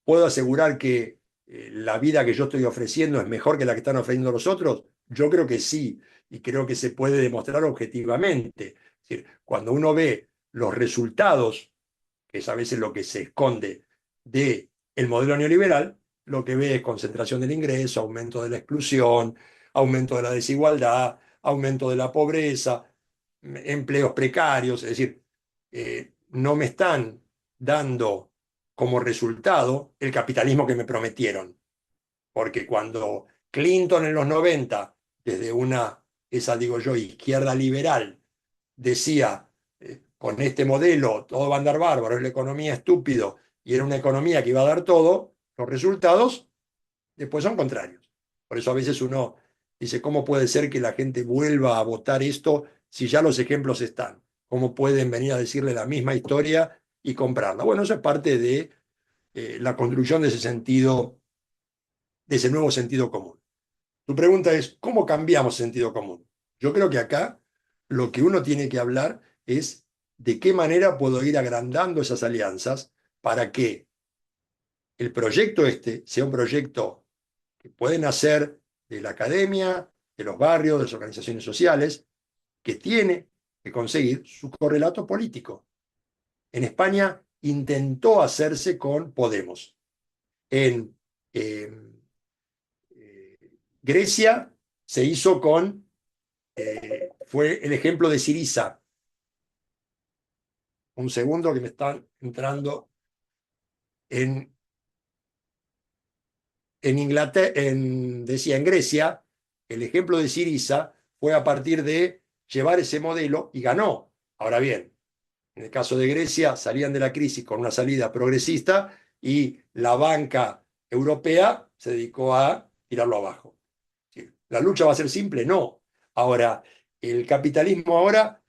¿puedo asegurar que la vida que yo estoy ofreciendo es mejor que la que están ofreciendo los otros? Yo creo que sí, y creo que se puede demostrar objetivamente. Es decir, cuando uno ve los resultados, que es a veces lo que se esconde del modelo neoliberal, lo que ve es concentración del ingreso, aumento de la exclusión, aumento de la desigualdad, aumento de la pobreza, empleos precarios, es decir, no me están dando como resultado el capitalismo que me prometieron. Porque cuando Clinton en los 90, desde esa digo yo, izquierda liberal, decía, con este modelo todo va a andar bárbaro, es la economía estúpido y era una economía que iba a dar todo, los resultados después son contrarios. Por eso a veces uno dice, ¿cómo puede ser que la gente vuelva a votar esto si ya los ejemplos están? ¿Cómo pueden venir a decirle la misma historia y comprarla? Bueno, eso es parte de la construcción de ese sentido, de ese nuevo sentido común. Tu pregunta es, ¿cómo cambiamos sentido común? Yo creo que acá lo que uno tiene que hablar es de qué manera puedo ir agrandando esas alianzas para que el proyecto este sea un proyecto que puede nacer de la academia, de los barrios, de las organizaciones sociales, que tiene que conseguir su correlato político. En España intentó hacerse con Podemos. En Grecia se hizo con, fue el ejemplo de Syriza. Un segundo que me están entrando en Inglaterra, decía, en Grecia, el ejemplo de Syriza fue a partir de llevar ese modelo y ganó. Ahora bien, en el caso de Grecia, salían de la crisis con una salida progresista y la banca europea se dedicó a tirarlo abajo. ¿La lucha va a ser simple? No. Ahora, el capitalismo ahora,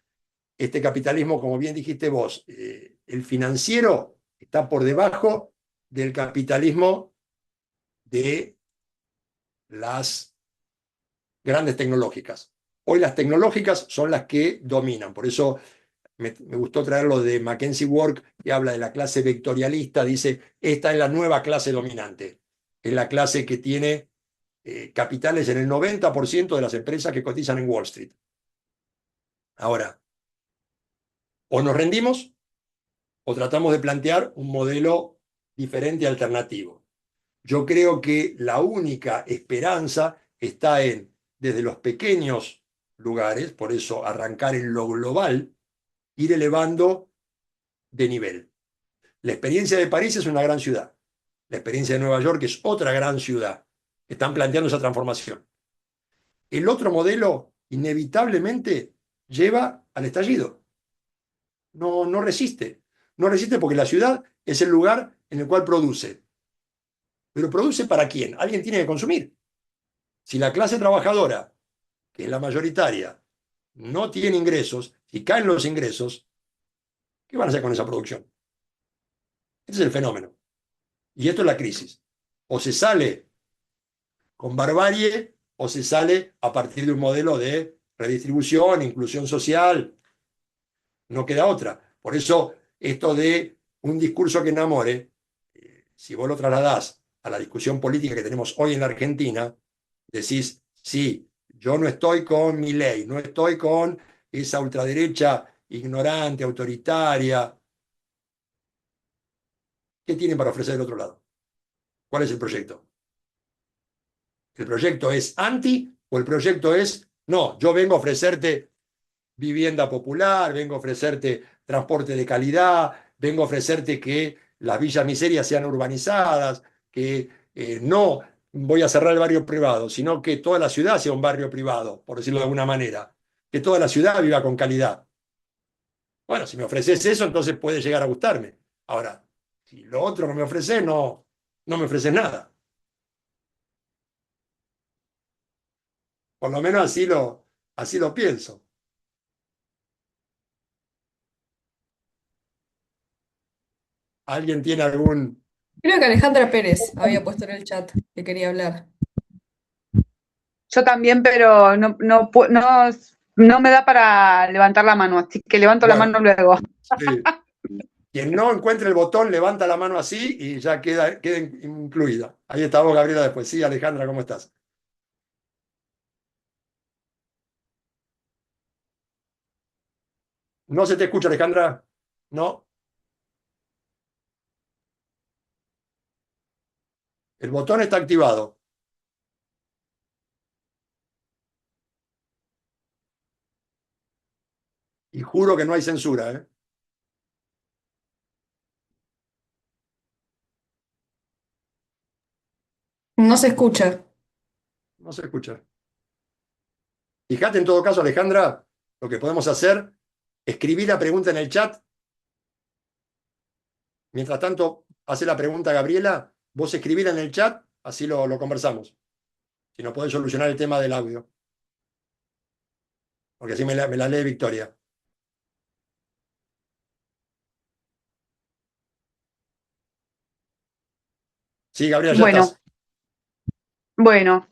este capitalismo, como bien dijiste vos, el financiero está por debajo del capitalismo de las grandes tecnológicas. Hoy las tecnológicas son las que dominan. Por eso me gustó traer lo de Mackenzie Work, que habla de la clase vectorialista. Dice, esta es la nueva clase dominante. Es la clase que tiene capitales en el 90% de las empresas que cotizan en Wall Street. Ahora, o nos rendimos o tratamos de plantear un modelo diferente y alternativo. Yo creo que la única esperanza está en, desde los pequeños lugares, por eso arrancar en lo global, ir elevando de nivel. La experiencia de París es una gran ciudad. La experiencia de Nueva York es otra gran ciudad. Están planteando esa transformación. El otro modelo inevitablemente lleva al estallido. No resiste. No resiste porque la ciudad es el lugar en el cual produce. Pero produce para quién? Alguien tiene que consumir. Si la clase trabajadora, que es la mayoritaria, no tiene ingresos, si caen los ingresos, ¿qué van a hacer con esa producción? Ese es el fenómeno. Y esto es la crisis. O se sale con barbarie o se sale a partir de un modelo de redistribución, inclusión social. No queda otra. Por eso, esto de un discurso que enamore, si vos lo trasladás a la discusión política que tenemos hoy en la Argentina, decís, sí, yo no estoy con Milei, no estoy con esa ultraderecha ignorante, autoritaria. ¿Qué tienen para ofrecer del otro lado? ¿Cuál es el proyecto? ¿El proyecto es anti o el proyecto es, no, yo vengo a ofrecerte vivienda popular, vengo a ofrecerte transporte de calidad, vengo a ofrecerte que las villas miserias sean urbanizadas, que no voy a cerrar el barrio privado, sino que toda la ciudad sea un barrio privado, por decirlo de alguna manera, que toda la ciudad viva con calidad? Bueno, si me ofreces eso, entonces puede llegar a gustarme. Ahora, si lo otro que me ofreces no me ofreces nada. Por lo menos así lo pienso. ¿Alguien tiene algún... Creo que Alejandra Pérez había puesto en el chat que quería hablar. Yo también, pero no me da para levantar la mano, así que levanto la Bueno, mano luego. sí. Quien no encuentre el botón, levanta la mano así y ya queda incluida. Ahí está vos, Gabriela, después. Sí, Alejandra, ¿cómo estás? ¿No se te escucha, Alejandra? No. El botón está activado. Y juro que no hay censura, ¿eh? No se escucha. No se escucha. Fíjate en todo caso, Alejandra, lo que podemos hacer Escribí la pregunta en el chat. Mientras tanto, hace la pregunta Gabriela, vos escribíla en el chat, así lo conversamos. Si no podés solucionar el tema del audio. Porque así me la lee Victoria. Sí, Gabriela, ya Bueno, estás. bueno.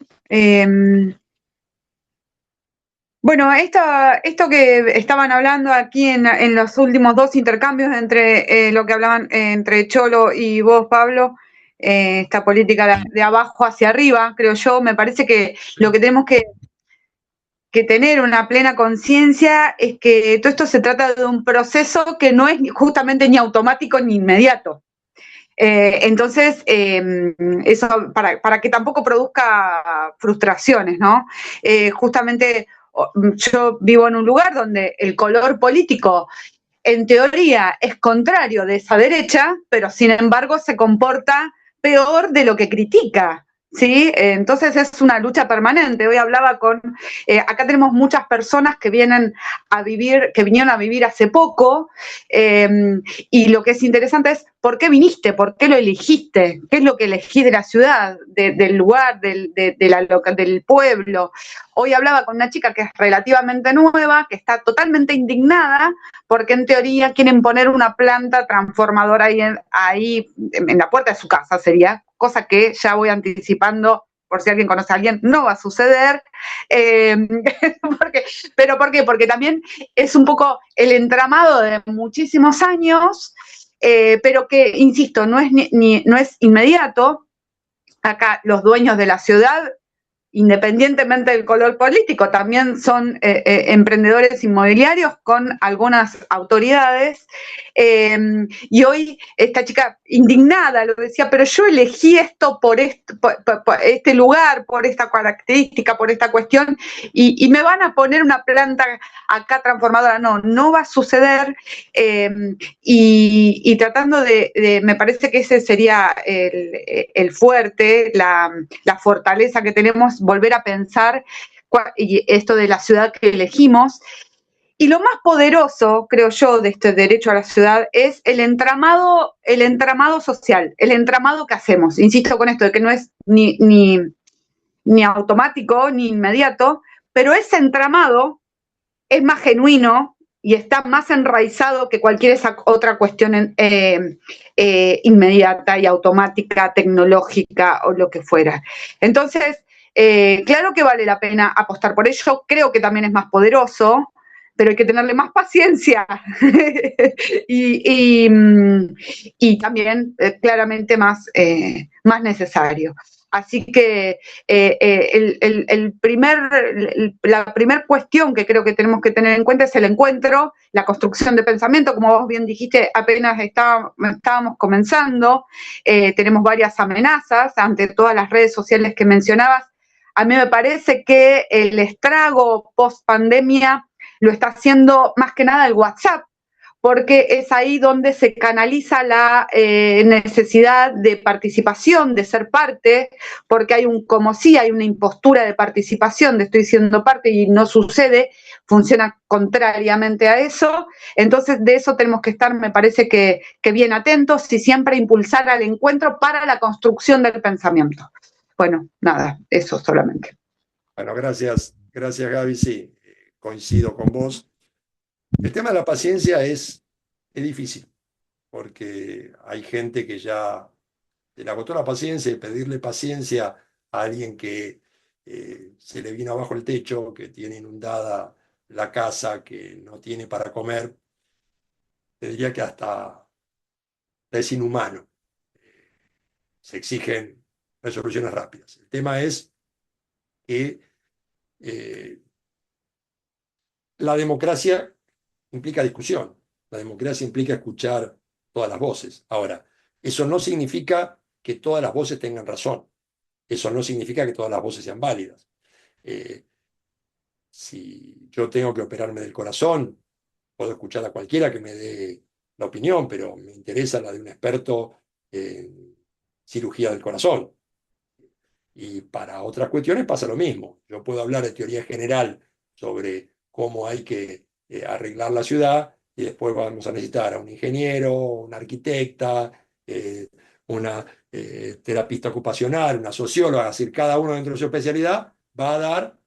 Bueno, esto que estaban hablando aquí en los últimos dos intercambios entre lo que hablaban entre Cholo y vos, Pablo, esta política de abajo hacia arriba, creo yo, me parece que lo que tenemos que tener una plena conciencia es que todo esto se trata de un proceso que no es justamente ni automático ni inmediato. Entonces, eso para que tampoco produzca frustraciones, ¿no? Justamente yo vivo en un lugar donde el color político, en teoría, es contrario de esa derecha, pero sin embargo se comporta peor de lo que critica. ¿Sí? Entonces es una lucha permanente. Hoy hablaba acá tenemos muchas personas que vienen a vivir, que vinieron a vivir hace poco, y lo que es interesante es ¿por qué viniste? ¿Por qué lo elegiste? ¿Qué es lo que elegís de la ciudad, del lugar, del pueblo? Hoy hablaba con una chica que es relativamente nueva, que está totalmente indignada porque en teoría quieren poner una planta transformadora ahí en la puerta de su casa, sería, cosa que ya voy anticipando, por si alguien conoce a alguien, no va a suceder. ¿Pero por qué? Porque también es un poco el entramado de muchísimos años, pero que, insisto, no es inmediato. Acá los dueños de la ciudad, independientemente del color político, también son emprendedores inmobiliarios con algunas autoridades. Y hoy esta chica indignada lo decía, pero yo elegí esto por este lugar, por esta característica, por esta cuestión, y me van a poner una planta acá transformadora. No va a suceder. Y tratando me parece que ese sería el fuerte, la fortaleza que tenemos, volver a pensar y esto de la ciudad que elegimos. Y lo más poderoso, creo yo, de este derecho a la ciudad es el entramado social, el entramado que hacemos. Insisto con esto de que no es ni automático ni inmediato, pero ese entramado es más genuino y está más enraizado que cualquier otra cuestión inmediata y automática, tecnológica o lo que fuera. Entonces, claro que vale la pena apostar por ello, creo que también es más poderoso, pero hay que tenerle más paciencia y también claramente más necesario. Así que la primera cuestión que creo que tenemos que tener en cuenta es el encuentro, la construcción de pensamiento, como vos bien dijiste, apenas estábamos comenzando, tenemos varias amenazas ante todas las redes sociales que mencionabas. A mí me parece que el estrago post pandemia lo está haciendo más que nada el WhatsApp, porque es ahí donde se canaliza la necesidad de participación, de ser parte, porque como sí hay una impostura de participación, de estoy siendo parte y no sucede, funciona contrariamente a eso. Entonces de eso tenemos que estar, me parece que bien atentos y siempre impulsar al encuentro para la construcción del pensamiento. Bueno, nada, eso solamente. Bueno, gracias Gaby, sí, coincido con vos. El tema de la paciencia es difícil, porque hay gente que ya se le agotó la paciencia y pedirle paciencia a alguien que se le vino abajo el techo, que tiene inundada la casa, que no tiene para comer, te diría que hasta es inhumano. Se exigen resoluciones rápidas. El tema es que la democracia implica discusión, la democracia implica escuchar todas las voces. Ahora, eso no significa que todas las voces tengan razón, eso no significa que todas las voces sean válidas. Si yo tengo que operarme del corazón, puedo escuchar a cualquiera que me dé la opinión, pero me interesa la de un experto en cirugía del corazón. Y para otras cuestiones pasa lo mismo. Yo puedo hablar de teoría general sobre cómo hay que arreglar la ciudad, y después vamos a necesitar a un ingeniero, una arquitecta, una terapista ocupacional, una socióloga. Es decir, cada uno dentro de su especialidad va a dar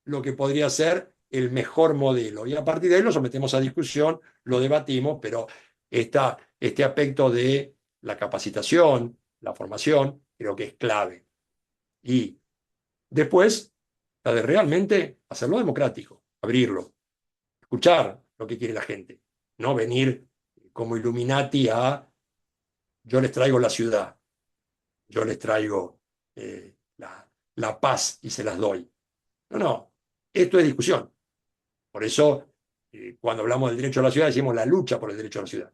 lo que podría ser el mejor modelo. Y a partir de ahí lo sometemos a discusión, lo debatimos, pero este aspecto de la capacitación, la formación, creo que es clave. Y después, la de realmente hacerlo democrático, abrirlo, escuchar lo que quiere la gente, no venir como Illuminati a yo les traigo la ciudad, yo les traigo la paz y se las doy. No, no, esto es discusión. Por eso, cuando hablamos del derecho a la ciudad, decimos la lucha por el derecho a la ciudad.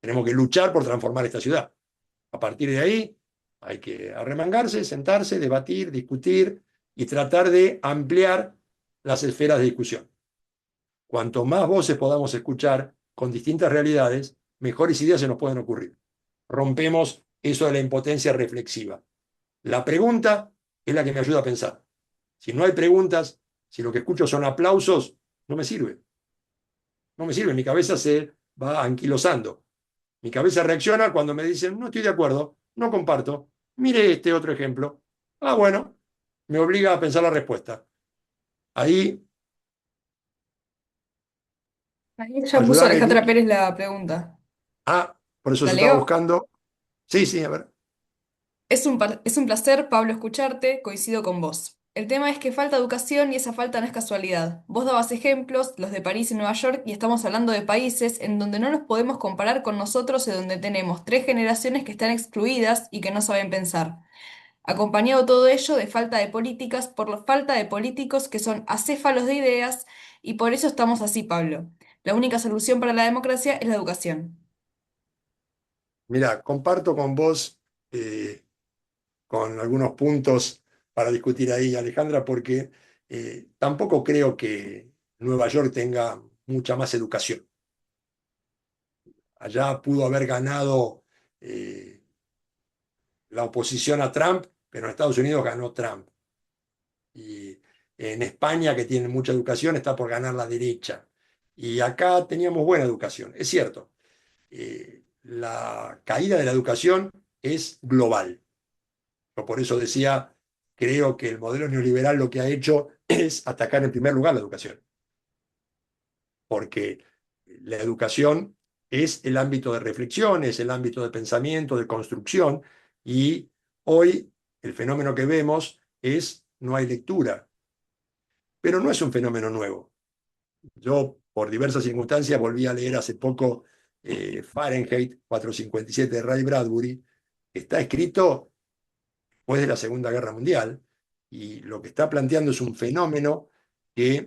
Tenemos que luchar por transformar esta ciudad. A partir de ahí, hay que arremangarse, sentarse, debatir, discutir y tratar de ampliar las esferas de discusión. Cuanto más voces podamos escuchar con distintas realidades, mejores ideas se nos pueden ocurrir. Rompemos eso de la impotencia reflexiva. La pregunta es la que me ayuda a pensar. Si no hay preguntas, si lo que escucho son aplausos, no me sirve. No me sirve, mi cabeza se va anquilosando. Mi cabeza reacciona cuando me dicen, no estoy de acuerdo, no comparto, mire este otro ejemplo. Ah, bueno, me obliga a pensar la respuesta. Ahí, Ahí ya puso ayúdame, Alejandra Vicky. Pérez la pregunta. Ah, por eso ¿La se estaba leo? buscando. Sí, sí, a ver. Es un placer, Pablo, escucharte, coincido con vos. El tema es que falta educación y esa falta no es casualidad. Vos dabas ejemplos, los de París y Nueva York, y estamos hablando de países en donde no nos podemos comparar con nosotros y donde tenemos tres generaciones que están excluidas y que no saben pensar. Acompañado todo ello de falta de políticas por la falta de políticos que son acéfalos de ideas y por eso estamos así, Pablo. La única solución para la democracia es la educación. Mira, comparto con vos con algunos puntos para discutir ahí, Alejandra, porque tampoco creo que Nueva York tenga mucha más educación. Allá pudo haber ganado eh, la oposición a Trump, pero en Estados Unidos ganó Trump. Y en España, que tiene mucha educación, está por ganar la derecha. Y acá teníamos buena educación, es cierto. La caída de la educación es global. Yo por eso decía, creo que el modelo neoliberal lo que ha hecho es atacar en primer lugar la educación, porque la educación es el ámbito de reflexión, es el ámbito de pensamiento, de construcción, y hoy el fenómeno que vemos es no hay lectura, pero no es un fenómeno nuevo. Yo, por diversas circunstancias, volví a leer hace poco Fahrenheit 457 de Ray Bradbury. Está escrito después de la Segunda Guerra Mundial, y lo que está planteando es un fenómeno que,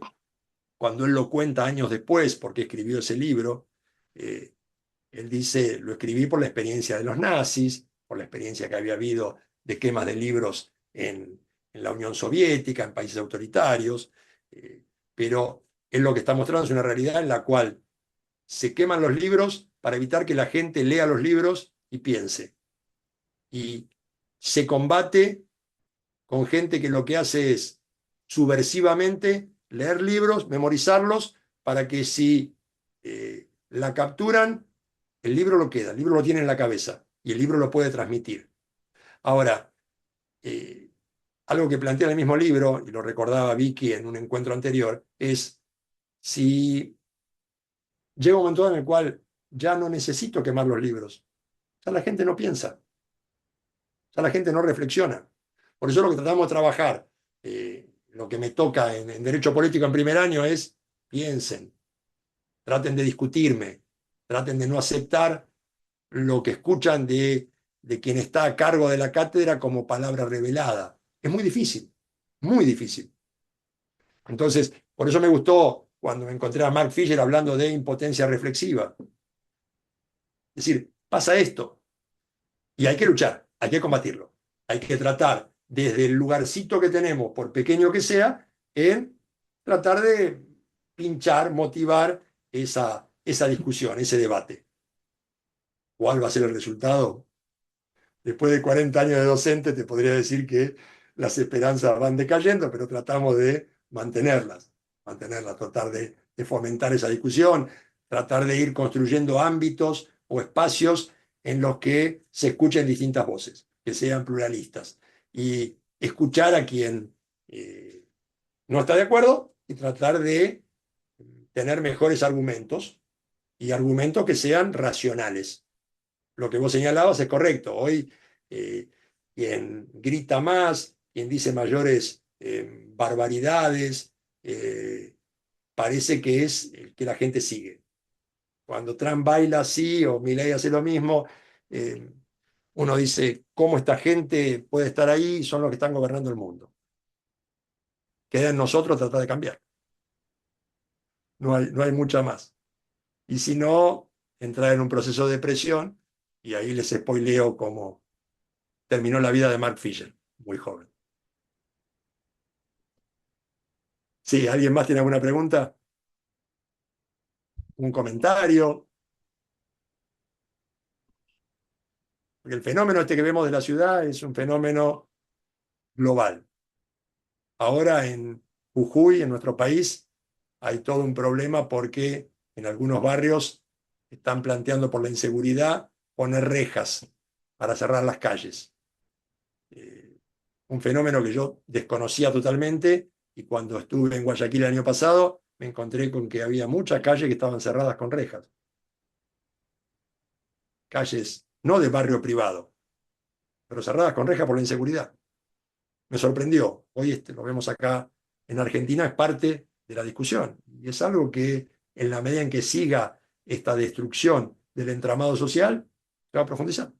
cuando él lo cuenta años después, porque escribió ese libro, eh, él dice, lo escribí por la experiencia de los nazis, por la experiencia que había habido de quemas de libros en la Unión Soviética, en países autoritarios, pero él lo que está mostrando es una realidad en la cual se queman los libros para evitar que la gente lea los libros y piense. Y se combate con gente que lo que hace es subversivamente leer libros, memorizarlos, para que si la capturan, el libro lo queda, el libro lo tiene en la cabeza y el libro lo puede transmitir. Ahora, algo que plantea en el mismo libro, y lo recordaba Vicky en un encuentro anterior, es si llega un momento en el cual ya no necesito quemar los libros, ya la gente no piensa, ya la gente no reflexiona. Por eso lo que tratamos de trabajar, lo que me toca en Derecho Político en primer año es, piensen, traten de discutirme, traten de no aceptar lo que escuchan de quien está a cargo de la cátedra como palabra revelada. Es muy difícil, muy difícil. Entonces, por eso me gustó cuando me encontré a Mark Fisher hablando de impotencia reflexiva. Es decir, pasa esto y hay que luchar, hay que combatirlo. Hay que tratar desde el lugarcito que tenemos, por pequeño que sea, en tratar de pinchar, motivar esa discusión, ese debate. ¿Cuál va a ser el resultado? Después de 40 años de docente, te podría decir que las esperanzas van decayendo, pero tratamos de mantenerlas, tratar de de fomentar esa discusión, tratar de ir construyendo ámbitos o espacios en los que se escuchen distintas voces, que sean pluralistas, y escuchar a quien no está de acuerdo y tratar de tener mejores argumentos y argumentos que sean racionales. Lo que vos señalabas es correcto. Hoy quien grita más, quien dice mayores barbaridades, parece que es el que la gente sigue. Cuando Trump baila así o Milei hace lo mismo, uno dice, ¿cómo esta gente puede estar ahí? Son los que están gobernando el mundo. Queda en nosotros tratar de cambiar. No hay mucha más. Y si no, entrar en un proceso de depresión, y ahí les spoileo cómo terminó la vida de Mark Fisher, muy joven. Sí, ¿alguien más tiene alguna pregunta? ¿Un comentario? Porque el fenómeno este que vemos de la ciudad es un fenómeno global. Ahora en Jujuy, en nuestro país, hay todo un problema porque en algunos barrios están planteando por la inseguridad poner rejas para cerrar las calles. Un fenómeno que yo desconocía totalmente, y cuando estuve en Guayaquil el año pasado me encontré con que había muchas calles que estaban cerradas con rejas. Calles no de barrio privado, pero cerradas con rejas por la inseguridad. Me sorprendió. Hoy lo vemos acá en Argentina, es parte de la discusión. Y es algo que en la medida en que siga esta destrucción del entramado social, se va a profundizar.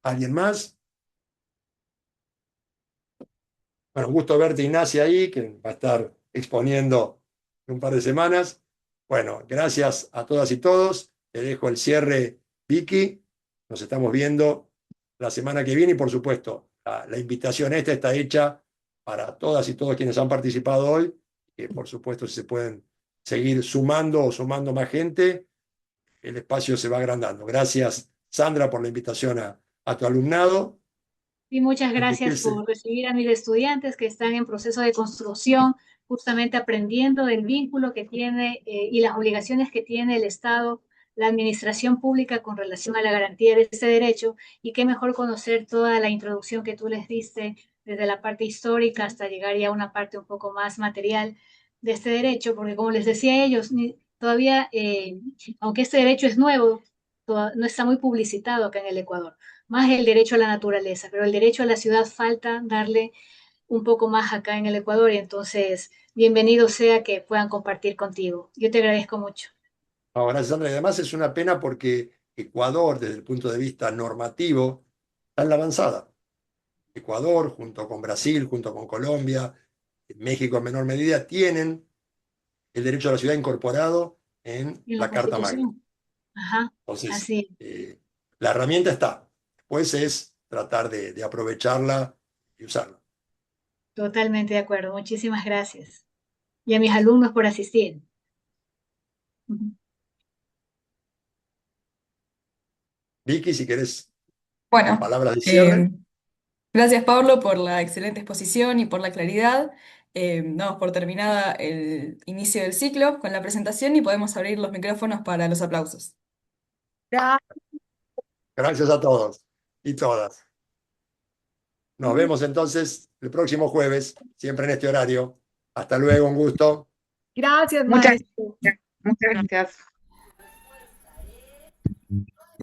¿Alguien más? Bueno, un gusto verte, Ignacia, ahí, que va a estar exponiendo en un par de semanas. Bueno, gracias a todas y todos. Te dejo el cierre, Vicky. Nos estamos viendo la semana que viene y, por supuesto, la invitación esta está hecha para todas y todos quienes han participado hoy, que por supuesto si se pueden seguir sumando o sumando más gente, el espacio se va agrandando. Gracias, Sandra, por la invitación a tu alumnado. Y muchas gracias Enriquece. por recibir a mis estudiantes que están en proceso de construcción, justamente aprendiendo del vínculo que tiene y las obligaciones que tiene el Estado, la administración pública con relación a la garantía de este derecho. Y qué mejor conocer toda la introducción que tú les diste desde la parte histórica hasta llegar ya a una parte un poco más material de este derecho, porque como les decía a ellos, todavía, aunque este derecho es nuevo, no está muy publicitado acá en el Ecuador, más el derecho a la naturaleza, pero el derecho a la ciudad falta darle un poco más acá en el Ecuador, y entonces bienvenido sea que puedan compartir contigo. Yo te agradezco mucho. No, gracias, Sandra. Y además es una pena porque Ecuador, desde el punto de vista normativo, está en la avanzada. Ecuador, junto con Brasil, junto con Colombia, México en menor medida, tienen el derecho a la ciudad incorporado en En la la Carta Magna. Constitución. Ajá, Entonces, así. la herramienta está. Después es tratar de aprovecharla y usarla. Totalmente de acuerdo. Muchísimas gracias. Y a mis alumnos por asistir. Vicky, si querés Bueno, palabras de cierre. gracias Pablo por la excelente exposición y por la claridad. Damos por terminada el inicio del ciclo con la presentación y podemos abrir los micrófonos para los aplausos. Gracias a todos y todas. Nos vemos entonces el próximo jueves, siempre en este horario. Hasta luego, un gusto. Gracias, Muchas, maestro. muchas gracias.